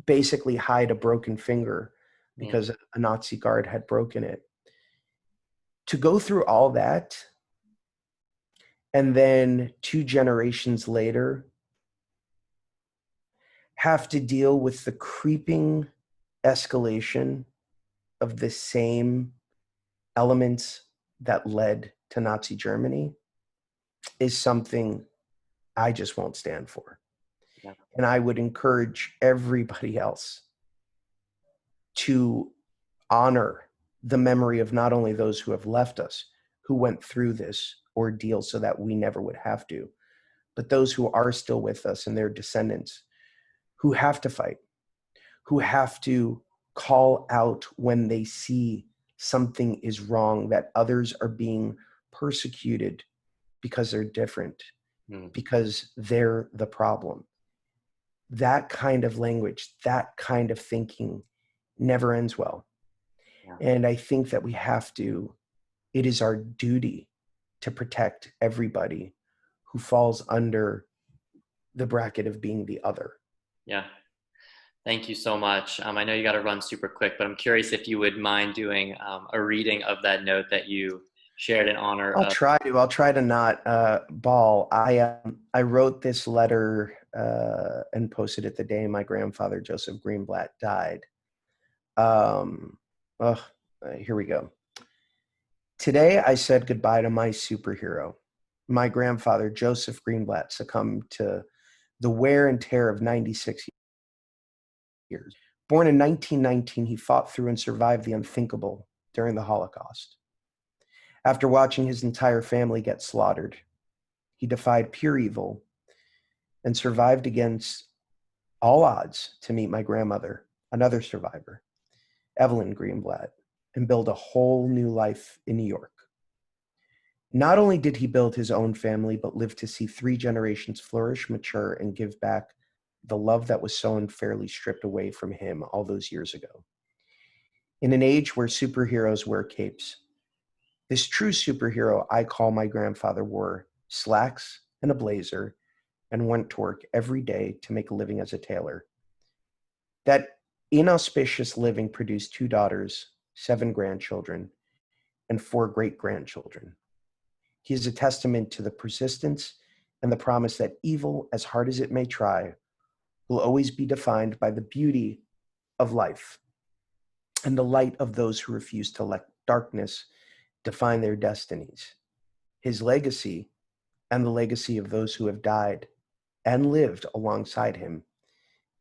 basically hide a broken finger because a Nazi guard had broken it. To go through all that, and then 2 generations later, have to deal with the creeping escalation of the same elements that led to Nazi Germany is something I just won't stand for. Yeah. And I would encourage everybody else to honor the memory of not only those who have left us, who went through this ordeal so that we never would have to, but those who are still with us and their descendants who have to fight, who have to call out when they see something is wrong, that others are being persecuted because they're different, because they're the problem. That kind of language, that kind of thinking never ends well. Yeah. And I think that it is our duty to protect everybody who falls under the bracket of being the other. Yeah. Thank you so much. I know you got to run super quick, but I'm curious if you would mind doing a reading of that note that you shared in honor of. I'll try to not bawl. I wrote this letter and posted it the day my grandfather, Joseph Greenblatt, died. Here we go. Today, I said goodbye to my superhero. My grandfather, Joseph Greenblatt, succumbed to the wear and tear of 96 years. Born in 1919, he fought through and survived the unthinkable during the Holocaust. After watching his entire family get slaughtered, he defied pure evil and survived against all odds to meet my grandmother, another survivor, Evelyn Greenblatt, and build a whole new life in New York. Not only did he build his own family, but lived to see 3 generations flourish, mature, and give back the love that was so unfairly stripped away from him all those years ago. In an age where superheroes wear capes, this true superhero I call my grandfather wore slacks and a blazer and went to work every day to make a living as a tailor. That inauspicious living produced 2 daughters, 7 grandchildren, and 4 great-grandchildren. He is a testament to the persistence and the promise that evil, as hard as it may try, will always be defined by the beauty of life and the light of those who refuse to let darkness define their destinies. His legacy and the legacy of those who have died and lived alongside him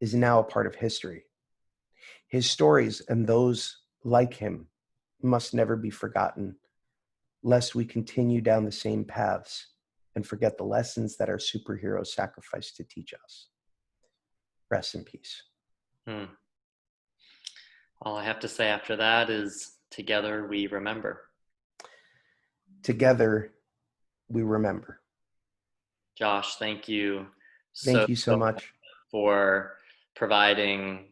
is now a part of history. His stories and those like him must never be forgotten, lest we continue down the same paths and forget the lessons that our superheroes sacrificed to teach us. Rest in peace. All I have to say after that is, together we remember. Together we remember. Josh, thank you. Thank you so much for providing,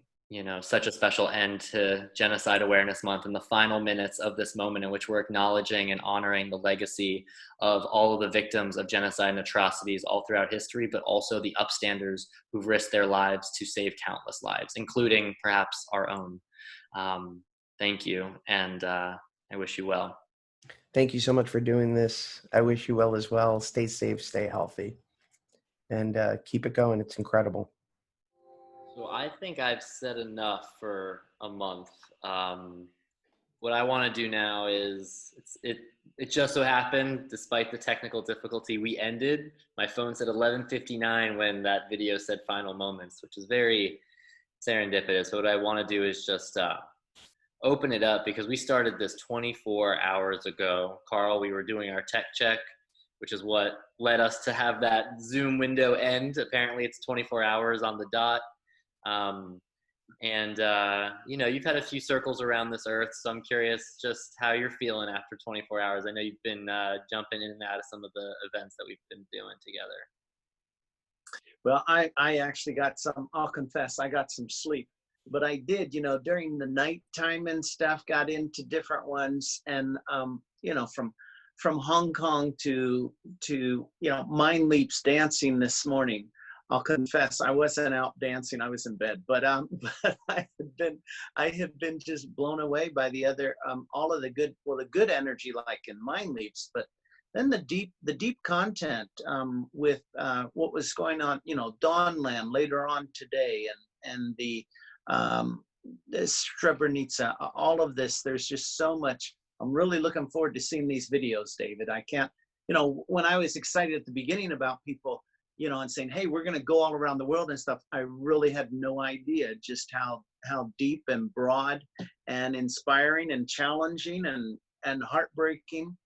such a special end to Genocide Awareness Month in the final minutes of this moment in which we're acknowledging and honoring the legacy of all of the victims of genocide and atrocities all throughout history, but also the upstanders who've risked their lives to save countless lives, including perhaps our own. Thank you, and I wish you well. Thank you so much for doing this. I wish you well as well. Stay safe, stay healthy, and keep it going. It's incredible. So I think I've said enough for a month. What I want to do now is, it just so happened, despite the technical difficulty, we ended. My phone said 11:59 when that video said final moments, which is very serendipitous. So what I want to do is just open it up, because we started this 24 hours ago. Carl, we were doing our tech check, which is what led us to have that Zoom window end. Apparently it's 24 hours on the dot. You've had a few circles around this earth, so I'm curious just how you're feeling after 24 hours. I know you've been jumping in and out of some of the events that we've been doing together. Well, I actually got I'll confess, I got some sleep. But I did, during the nighttime and stuff, got into different ones. And, from Hong Kong to Mind Leaps dancing this morning. I'll confess, I wasn't out dancing, I was in bed. But I have been just blown away by the other, all of the good energy, like in Mind Leaps, but then the deep content with what was going on, Dawnland later on today, and the Srebrenica, all of this. There's just so much. I'm really looking forward to seeing these videos, David. I can't, when I was excited at the beginning about people, and saying, hey, we're going to go all around the world and stuff, I really had no idea just how deep and broad and inspiring and challenging and heartbreaking.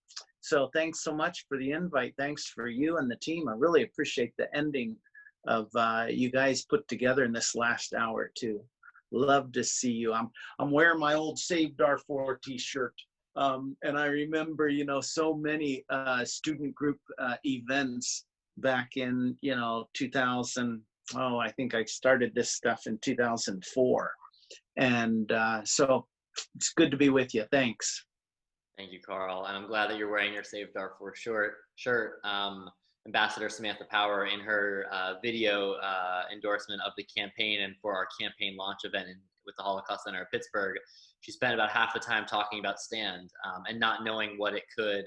So thanks so much for the invite. Thanks for you and the team. I really appreciate the ending of you guys put together in this last hour too. Love to see you. I'm wearing my old Save Darfur t-shirt. And I remember, so many student group events back in, 2000. I think I started this stuff in 2004. And so it's good to be with you. Thanks. Thank you, Carl. And I'm glad that you're wearing your Save Darfur shirt. Ambassador Samantha Power, in her video endorsement of the campaign and for our campaign launch event with the Holocaust Center of Pittsburgh, she spent about half the time talking about STAND and not knowing what it could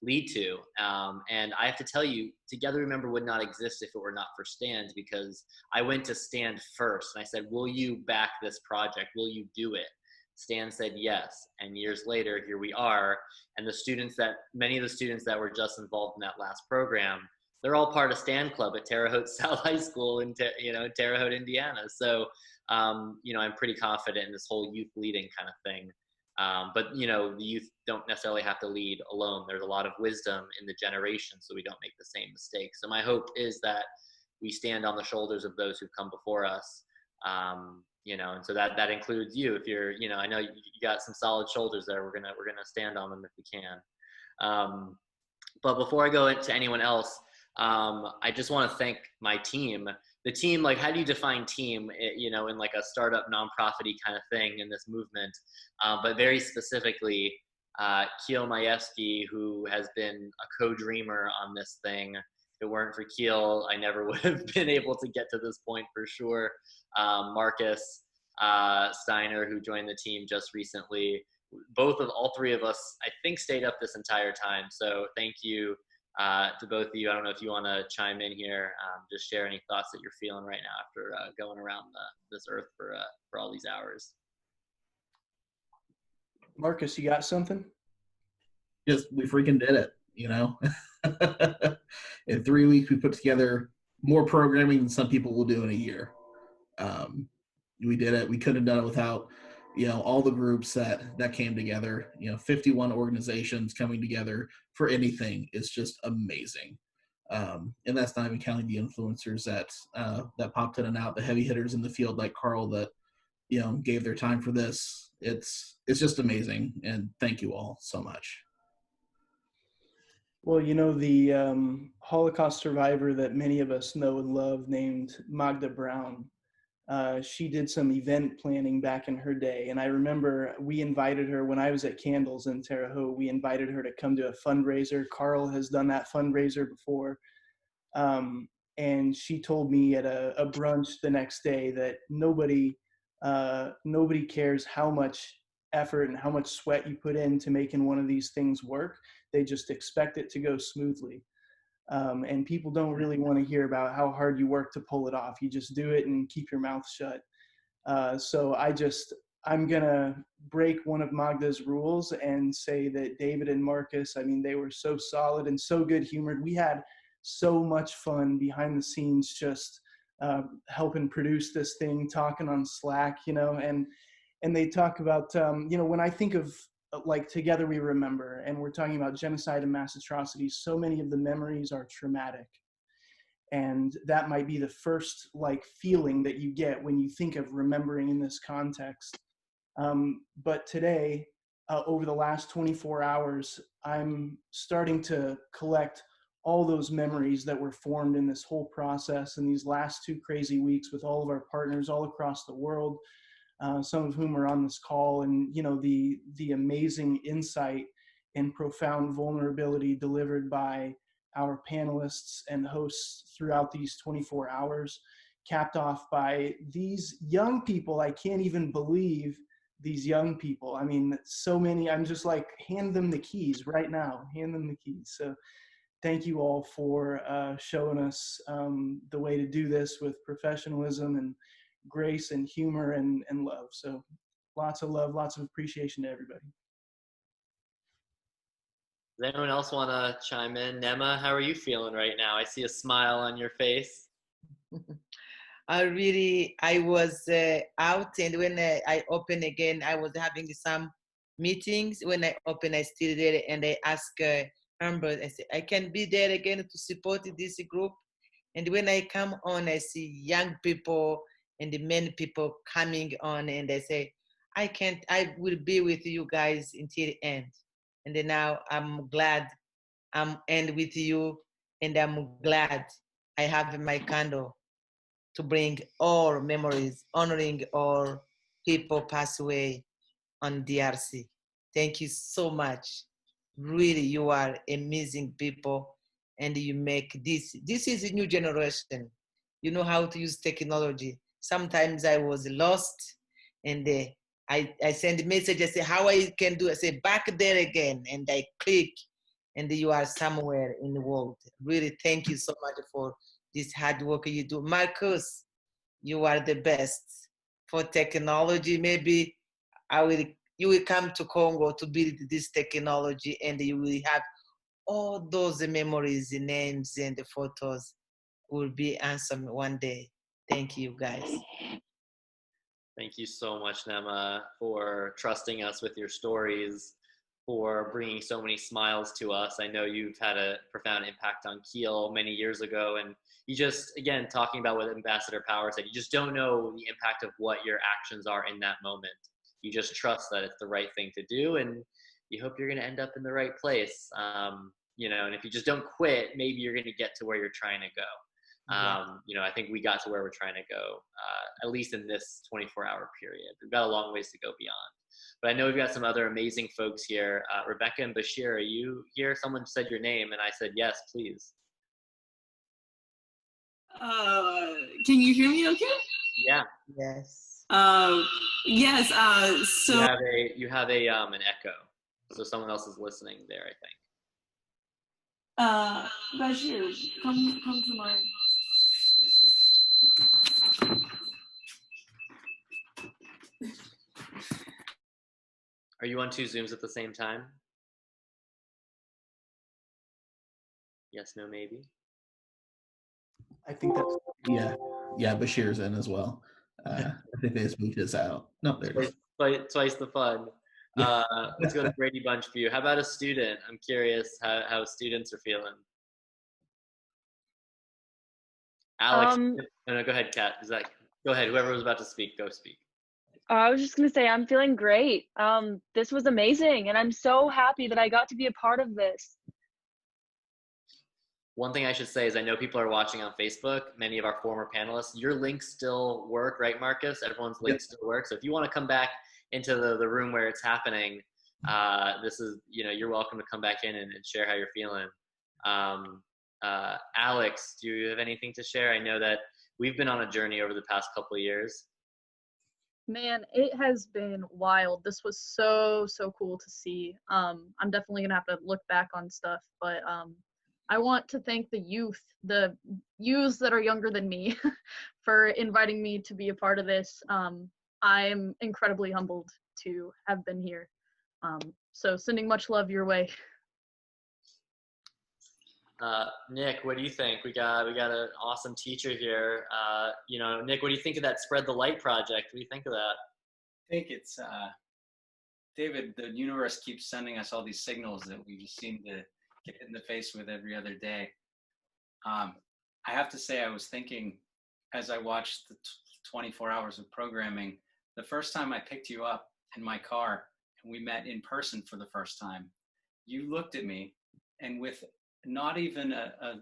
lead to. And I have to tell you, Together Remember would not exist if it were not for STAND, because I went to STAND first and I said, will you back this project? Will you do it? STAND said yes, and years later, here we are. And many of the students that were just involved in that last program, they're all part of STAND Club at Terre Haute South High School in Terre Haute, Indiana. So, I'm pretty confident in this whole youth leading kind of thing. But the youth don't necessarily have to lead alone. There's a lot of wisdom in the generation, so we don't make the same mistakes. So my hope is that we stand on the shoulders of those who've come before us, And so that includes you. If you're, I know you got some solid shoulders there. We're gonna stand on them if we can. But before I go into anyone else, I just want to thank my team. The team, like, how do you define team, in like a startup nonprofit-y kind of thing in this movement? But very specifically, Keel Majewski, who has been a co-dreamer on this thing. If it weren't for Keel, I never would have been able to get to this point for sure. Marcus Steiner, who joined the team just recently. All three of us, I think, stayed up this entire time. So thank you to both of you. I don't know if you want to chime in here, just share any thoughts that you're feeling right now after going around this earth for all these hours. Marcus, you got something? Just, we freaking did it, In 3 weeks, we put together more programming than some people will do in a year. We did it. We couldn't have done it without, all the groups that came together. 51 organizations coming together for anything is just amazing. And that's not even counting the influencers that popped in and out, the heavy hitters in the field like Carl that, gave their time for this. It's just amazing. And thank you all so much. Well, the Holocaust survivor that many of us know and love named Magda Brown, she did some event planning back in her day. And I remember we invited her when I was at Candles in Terre Haute. We invited her to come to a fundraiser. Carl has done that fundraiser before. And she told me at a brunch the next day that nobody cares how much effort and how much sweat you put into making one of these things work. They just expect it to go smoothly. And people don't really want to hear about how hard you work to pull it off. You just do it and keep your mouth shut. So I'm going to break one of Magda's rules and say that David and Marcus, they were so solid and so good humored. We had so much fun behind the scenes, just helping produce this thing, talking on Slack, and they talk about, when I think of like Together We Remember, and we're talking about genocide and mass atrocities, so many of the memories are traumatic. And that might be the first feeling that you get when you think of remembering in this context. But today, over the last 24 hours, I'm starting to collect all those memories that were formed in this whole process in these last 2 crazy weeks with all of our partners all across the world. Some of whom are on this call, and the amazing insight and profound vulnerability delivered by our panelists and hosts throughout these 24 hours, capped off by these young people. I can't even believe these young people. So many. I'm just like, hand them the keys right now. Hand them the keys. So thank you all for showing us the way to do this with professionalism and grace and humor and love. So lots of love, lots of appreciation to everybody. Does anyone else want to chime in? Nema, how are you feeling right now? I see a smile on your face. I was out, and when I opened again, I was having some meetings. When I opened, I still there, and I asked Amber, I said, I can be there again to support this group. And when I come on, I see young people and the men people coming on, and I say, I will be with you guys until the end. And then now I'm glad I'm end with you, and I'm glad I have my candle to bring all memories, honoring all people pass away on DRC. Thank you so much. Really, you are amazing people, and you make this is a new generation. You know how to use technology. Sometimes I was lost, and I send a message, I say, how I can do it? I say, back there again, and I click, and you are somewhere in the world. Really, thank you so much for this hard work you do. Marcus, you are the best for technology. Maybe you will come to Congo to build this technology, and you will have all those memories, the names, and the photos will be answered one day. Thank you, guys. Thank you so much, Nema, for trusting us with your stories, for bringing so many smiles to us. I know you've had a profound impact on Kiel many years ago, and you just, again, talking about what Ambassador Power said, you just don't know the impact of what your actions are in that moment. You just trust that it's the right thing to do, and you hope you're going to end up in the right place. And if you just don't quit, maybe you're going to get to where you're trying to go. I think we got to where we're trying to go, at least in this 24-hour period. We've got a long ways to go beyond. But I know we've got some other amazing folks here. Rebecca and Bashir, are you here? Someone said your name, and I said, yes, please. Can you hear me okay? Yeah. Yes. Yes. So you have an echo. So someone else is listening there, I think. Bashir, come to mine. Are you on two Zooms at the same time? Yes, no, maybe. I think that's yeah. Bashir's in as well. I think they just moved his out. No, there it is. Twice the fun. Let's go to Brady Bunch for you. How about a student? I'm curious how students are feeling. Alex, no, go ahead, Kat. Go ahead. Whoever was about to speak, go speak. I was just going to say, I'm feeling great. This was amazing, and I'm so happy that I got to be a part of this. One thing I should say is I know people are watching on Facebook, many of our former panelists. Your links still work, right, Marcus? Everyone's links still work. So if you want to come back into the room where it's happening, you're welcome to come back in and share how you're feeling. Alex, do you have anything to share? I know that we've been on a journey over the past couple of years. Man, it has been wild. This was so cool to see. I'm definitely gonna have to look back on stuff, but I want to thank the youths that are younger than me for inviting me to be a part of this. I'm incredibly humbled to have been here. So sending much love your way. Nick, what do you think? We got an awesome teacher here. Nick, what do you think of that Spread the Light project? What do you think of that? I think it's, David, the universe keeps sending us all these signals that we just seem to get in the face with every other day. I have to say, I was thinking as I watched the 24 hours of programming, the first time I picked you up in my car and we met in person for the first time, you looked at me and with not even a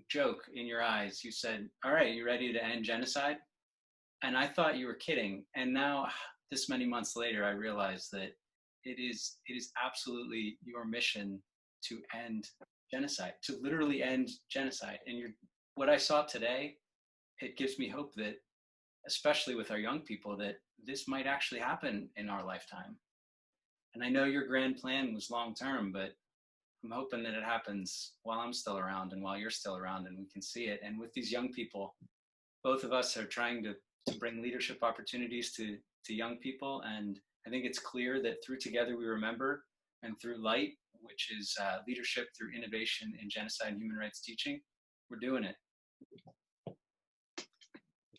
joke in your eyes, you said, all right, you ready to end genocide? And I thought you were kidding. And now, this many months later, I realized that it is absolutely your mission to end genocide, to literally end genocide. And what I saw today, it gives me hope that, especially with our young people, that this might actually happen in our lifetime. And I know your grand plan was long-term, but I'm hoping that it happens while I'm still around and while you're still around and we can see it. And with these young people, both of us are trying to bring leadership opportunities to young people. And I think it's clear that through Together We Remember and through Light, which is leadership through innovation in genocide and human rights teaching, we're doing it.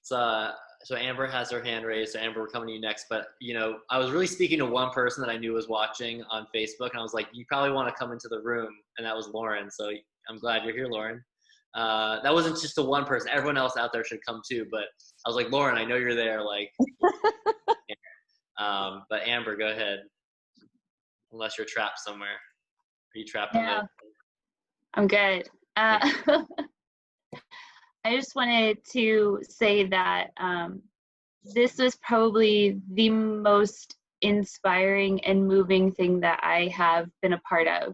So Amber has her hand raised. So Amber, we're coming to you next. But, I was really speaking to one person that I knew was watching on Facebook. And I was like, you probably want to come into the room. And that was Lauren. So I'm glad you're here, Lauren. That wasn't just the one person. Everyone else out there should come too. But I was like, Lauren, I know you're there. But Amber, go ahead. Unless you're trapped somewhere. Are you trapped in the... I'm good. I just wanted to say that this was probably the most inspiring and moving thing that I have been a part of.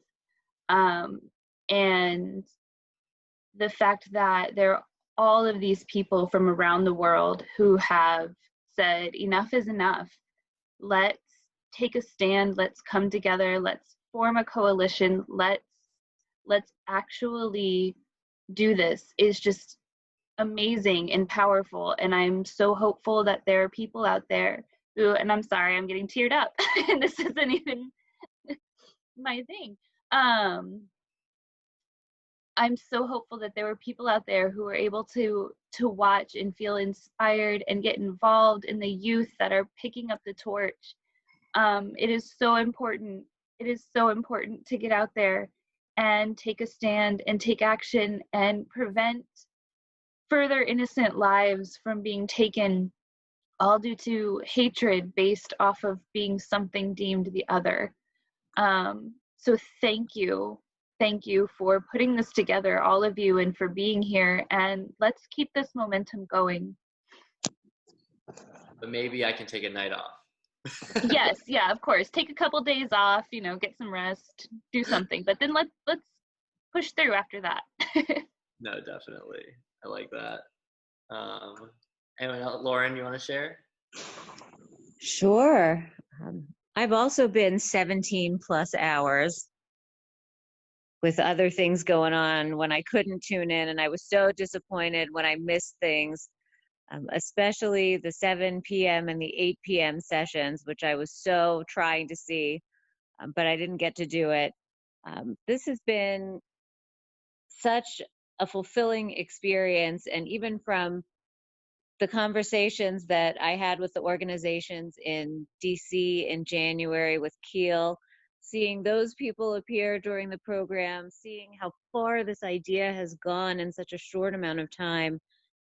And the fact that there are all of these people from around the world who have said, enough is enough. Let's take a stand. Let's come together. Let's form a coalition. Let's actually do this is just amazing and powerful. And I'm so hopeful that there are people out there who, and I'm sorry, I'm getting teared up and this isn't even my thing. I'm so hopeful that there were people out there who were able to watch and feel inspired and get involved in the youth that are picking up the torch. It is so important It is so important to get out there and take a stand and take action and prevent further innocent lives from being taken, all due to hatred based off of being something deemed the other. So thank you. Thank you for putting this together, all of you, and for being here. And let's keep this momentum going. But maybe I can take a night off. Yes, yeah, of course. Take a couple days off, get some rest, do something. But then let's push through after that. No, definitely. I like that. Anyone else? Lauren, you want to share? Sure. I've also been 17 plus hours with other things going on when I couldn't tune in, and I was so disappointed when I missed things, especially the 7 p.m. and the 8 p.m. sessions, which I was so trying to see, but I didn't get to do it. This has been such a fulfilling experience, and even from the conversations that I had with the organizations in DC in January with Keel, seeing those people appear during the program, seeing how far this idea has gone in such a short amount of time,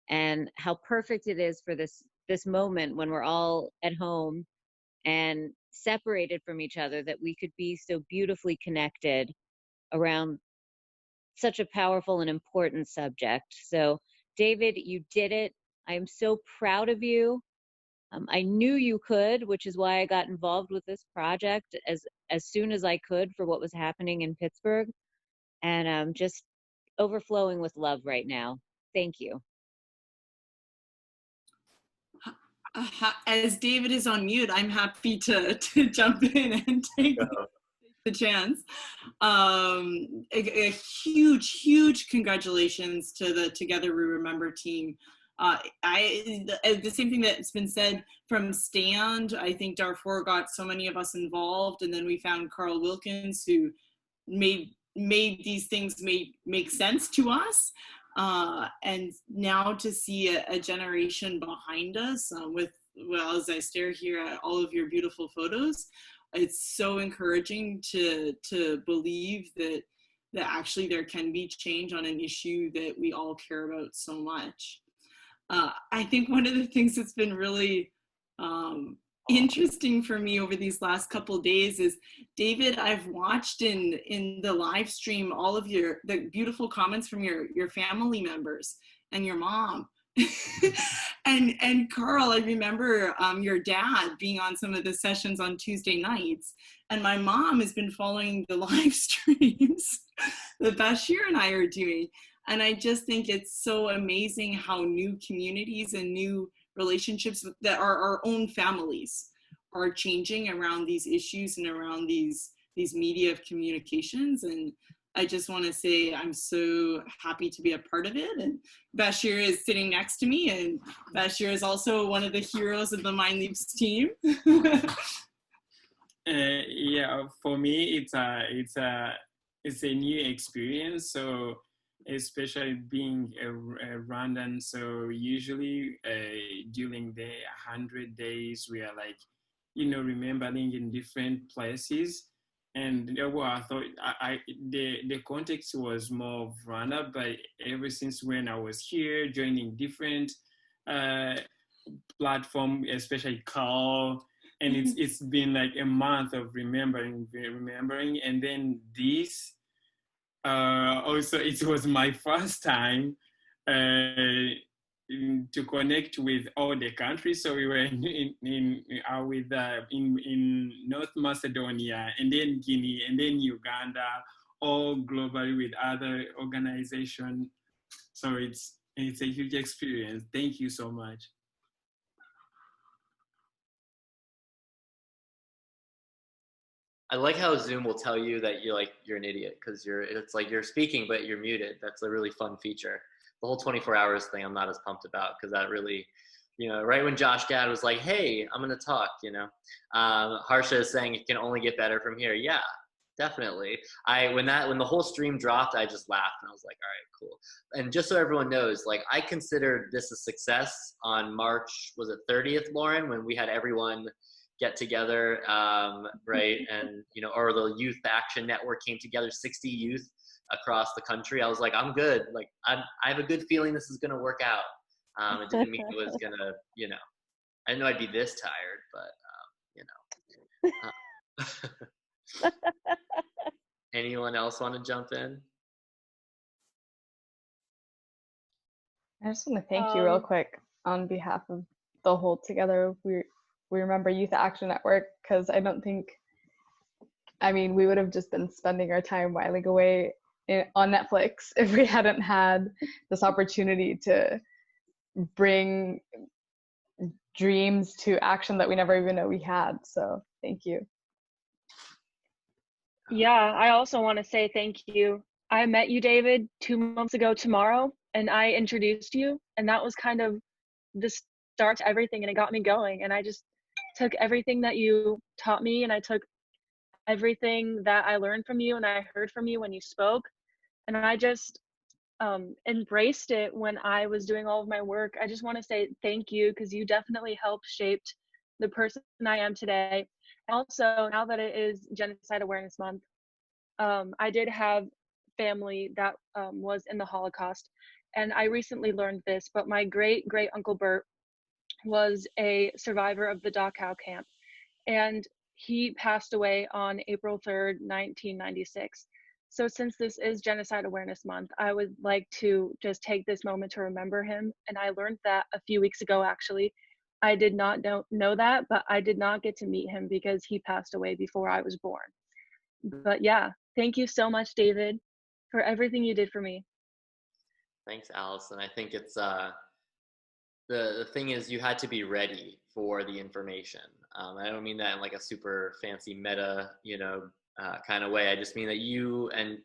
and how perfect it is for this moment when we're all at home and separated from each other, that we could be so beautifully connected around such a powerful and important subject. So, David, you did it. I am so proud of you. I knew you could, which is why I got involved with this project as soon as I could for what was happening in Pittsburgh. And I'm just overflowing with love right now. Thank you. As David is on mute, I'm happy to jump in and take the chance. A huge congratulations to the Together We Remember team. The same thing that's been said from Stand. I think Darfur got so many of us involved, and then we found Carl Wilkins, who made these things make sense to us. And now to see a generation behind us as I stare here at all of your beautiful photos, it's so encouraging to believe that actually there can be change on an issue that we all care about so much. I think one of the things that's been really interesting for me over these last couple of days is, David, I've watched in the live stream all of the beautiful comments from your family members and your mom. and Carl, I remember your dad being on some of the sessions on Tuesday nights, and my mom has been following the live streams that Bashir and I are doing. And I just think it's so amazing how new communities and new relationships that are our own families are changing around these issues and around these media of communications. And I just want to say I'm so happy to be a part of it. And Bashir is sitting next to me, and Bashir is also one of the heroes of the Mind Leaps team. Yeah, for me, it's a new experience. So especially being a Rwandan, so usually during the 100 days we are like, remembering in different places. And I thought the context was more of Rwanda, but ever since when I was here joining different platform, especially Call, and it's been like a month of remembering, and then this. Also, it was my first time to connect with all the countries. So we were in North Macedonia, and then Guinea, and then Uganda, all globally with other organizations. So it's a huge experience. Thank you so much. I like how Zoom will tell you that you're an idiot because it's like you're speaking but you're muted. That's a really fun feature. The whole 24 hours thing I'm not as pumped about because that really, right when Josh Gad was like, hey, I'm gonna talk, Harsha is saying it can only get better from here. Yeah, definitely. When the whole stream dropped, I just laughed and I was like, all right, cool. And just so everyone knows, like, I considered this a success on March, was it 30th, Lauren, when we had everyone get together, right? And, you know, or the Youth Action Network came together, 60 youth across the country. I was like, I'm good. Like, I have a good feeling this is going to work out. It didn't mean it was going to, you know, I didn't know I'd be this tired, but, you know. Anyone else want to jump in? I just want to thank you real quick on behalf of the whole Together We Remember Youth Action Network, because I don't think, I mean, we would have just been spending our time whiling away on Netflix if we hadn't had this opportunity to bring dreams to action that we never even know we had. So thank you. Yeah, I also want to say thank you. I met you, David, 2 months ago tomorrow, and I introduced you, and that was kind of the start to everything, and it got me going. And I just took everything that you taught me, and I took everything that I learned from you and I heard from you when you spoke, and I just embraced it when I was doing all of my work. I just want to say thank you, because you definitely helped shape the person I am today. Also, now that it is Genocide Awareness Month, I did have family that was in the Holocaust, and I recently learned this, but my great uncle Bert was a survivor of the Dachau camp, and he passed away on April 3rd, 1996. So since this is Genocide Awareness Month, I would like to just take this moment to remember him. And I learned that a few weeks ago, actually. I did not know that, but I did not get to meet him because he passed away before I was born. But yeah, thank you so much, David, for everything you did for me. Thanks, Allison. I think it's the thing is, you had to be ready for the information. I don't mean that in like a super fancy meta, you know, kind of way. I just mean that you and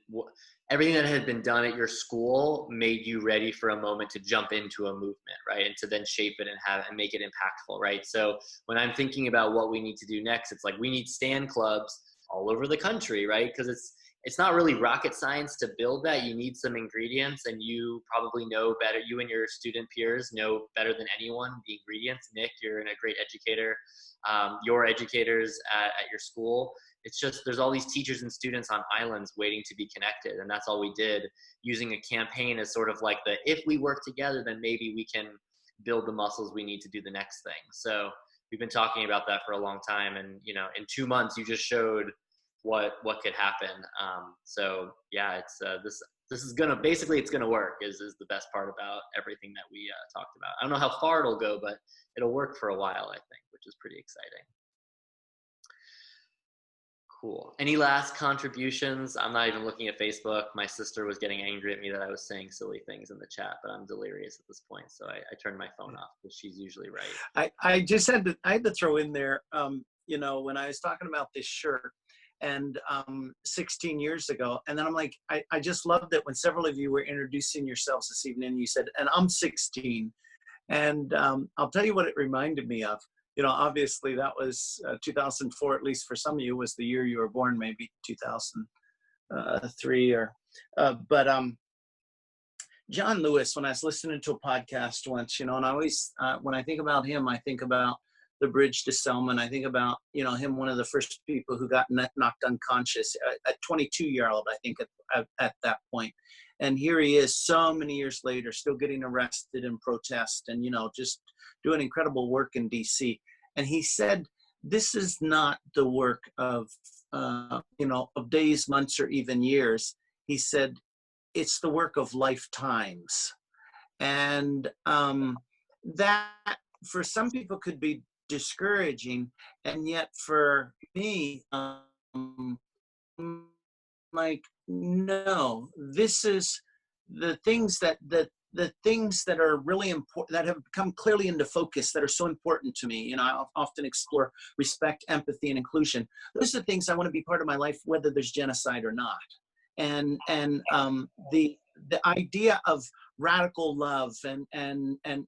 everything that had been done at your school made you ready for a moment to jump into a movement, right? And to then shape it and make it impactful, right? So when I'm thinking about what we need to do next, it's like we need stand clubs all over the country, right? Because it's not really rocket science to build that. You need some ingredients, and you probably know better. You and your student peers know better than anyone the ingredients. Nick, you're a great educator. Your educators at your school. It's just there's all these teachers and students on islands waiting to be connected, and that's all we did, using a campaign as sort of like the if we work together, then maybe we can build the muscles we need to do the next thing. So we've been talking about that for a long time, and you know, in 2 months you just showed what could happen. So yeah, it's this is gonna basically it's gonna work is the best part about everything that we talked about. I don't know how far it'll go, but it'll work for a while, I think, which is pretty exciting. Cool. Any last contributions? I'm not even looking at Facebook. My sister was getting angry at me that I was saying silly things in the chat, but I'm delirious at this point, so I turned my phone off, because she's usually right. I just had to throw in there, you know, when I was talking about this shirt, and 16 years ago, and then I'm like, I just loved it when several of you were introducing yourselves this evening. You said, and I'm 16, and I'll tell you what it reminded me of. You know, obviously that was 2004, at least for some of you, was the year you were born, maybe 2003 or, but John Lewis, when I was listening to a podcast once, you know, and I always, when I think about him, I think about the Bridge to Selma, and I think about, you know, him, one of the first people who got knocked unconscious at 22-year-old, I think, at that point. And here he is so many years later, still getting arrested in protest, and, you know, just doing incredible work in DC. And he said, this is not the work of, you know, of days, months, or even years. He said, it's the work of lifetimes. And that for some people could be discouraging. And yet for me, like, no, this is the things that are really important, that have come clearly into focus, that are so important to me. You know, I often explore respect, empathy, and inclusion. Those are the things I want to be part of my life, whether there's genocide or not. And the idea of radical love and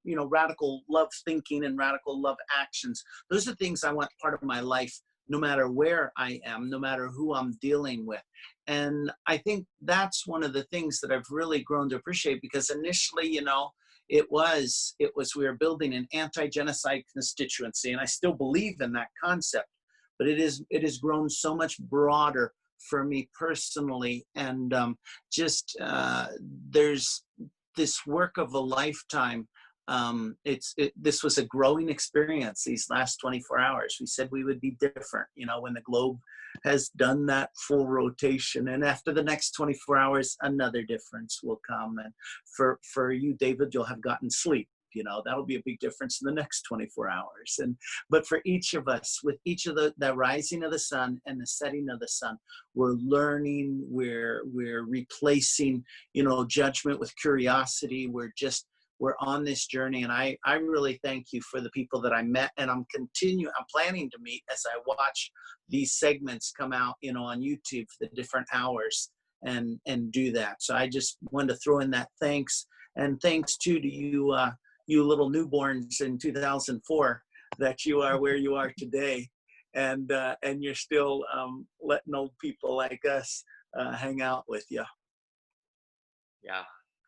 you know, radical love thinking and radical love actions, those are things I want part of my life, no matter where I am, no matter who I'm dealing with. And I think that's one of the things that I've really grown to appreciate, because initially, you know, it was we were building an anti-genocide constituency, and I still believe in that concept, but it has grown so much broader for me personally, and there's this work of a lifetime. This was a growing experience these last 24 hours. We said we would be different, when the globe has done that full rotation, and after the next 24 hours, another difference will come. And for you, David, you'll have gotten sleep. That'll be a big difference in the next 24 hours. But for each of us, with each of the rising of the sun and the setting of the sun, we're learning, we're replacing, judgment with curiosity. We're on this journey, and I really thank you for the people that I met, and I'm planning to meet as I watch these segments come out, on YouTube for the different hours and do that. So I just wanted to throw in that thanks, and thanks too to you, you little newborns in 2004, that you are where you are today, and you're still letting old people like us hang out with you. Yeah.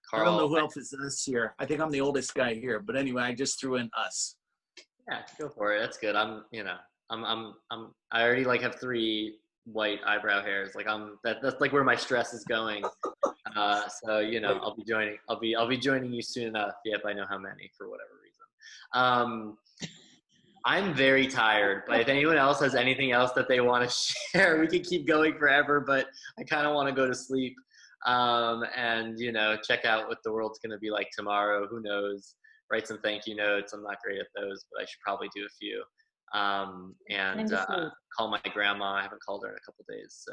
Carl, I don't know who else is us here. I think I'm the oldest guy here, but anyway, I just threw in us. Yeah, go for it. That's good. I already have 3 white eyebrow hairs. That's like where my stress is going. So I'll be joining you soon enough. If I know how many, for whatever reason. I'm very tired, but if anyone else has anything else that they want to share, we could keep going forever, but I kind of want to go to sleep. And check out what the world's going to be like tomorrow. Who knows? Write some thank you notes. I'm not great at those, but I should probably do a few. Call my grandma. I haven't called her in a couple days. So,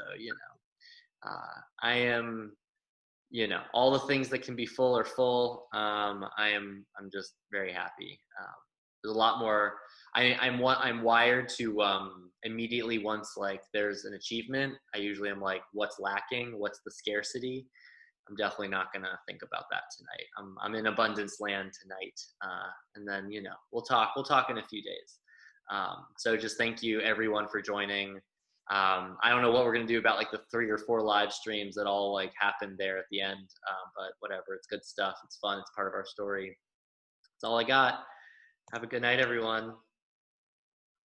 I am, all the things that can be full are full. I'm just very happy. There's a lot more. I'm wired to immediately, once there's an achievement, I usually am like, what's lacking? What's the scarcity? I'm definitely not gonna think about that tonight. I'm in abundance land tonight, and then we'll talk in a few days. So just thank you everyone for joining. I don't know what we're gonna do about the 3 or 4 live streams that all happened there at the end, but whatever. It's good stuff. It's fun. It's part of our story. That's all I got. Have a good night, everyone.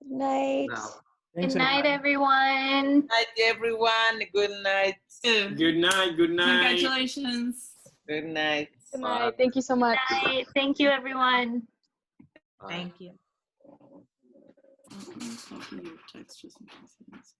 Good night. No. Good night, everyone. Good night, everyone. Good night. Good night. Good night. Congratulations. Good night. Good night. Thank you so much. Good night. Thank you, everyone. Thank you. I'll copy your text just in case.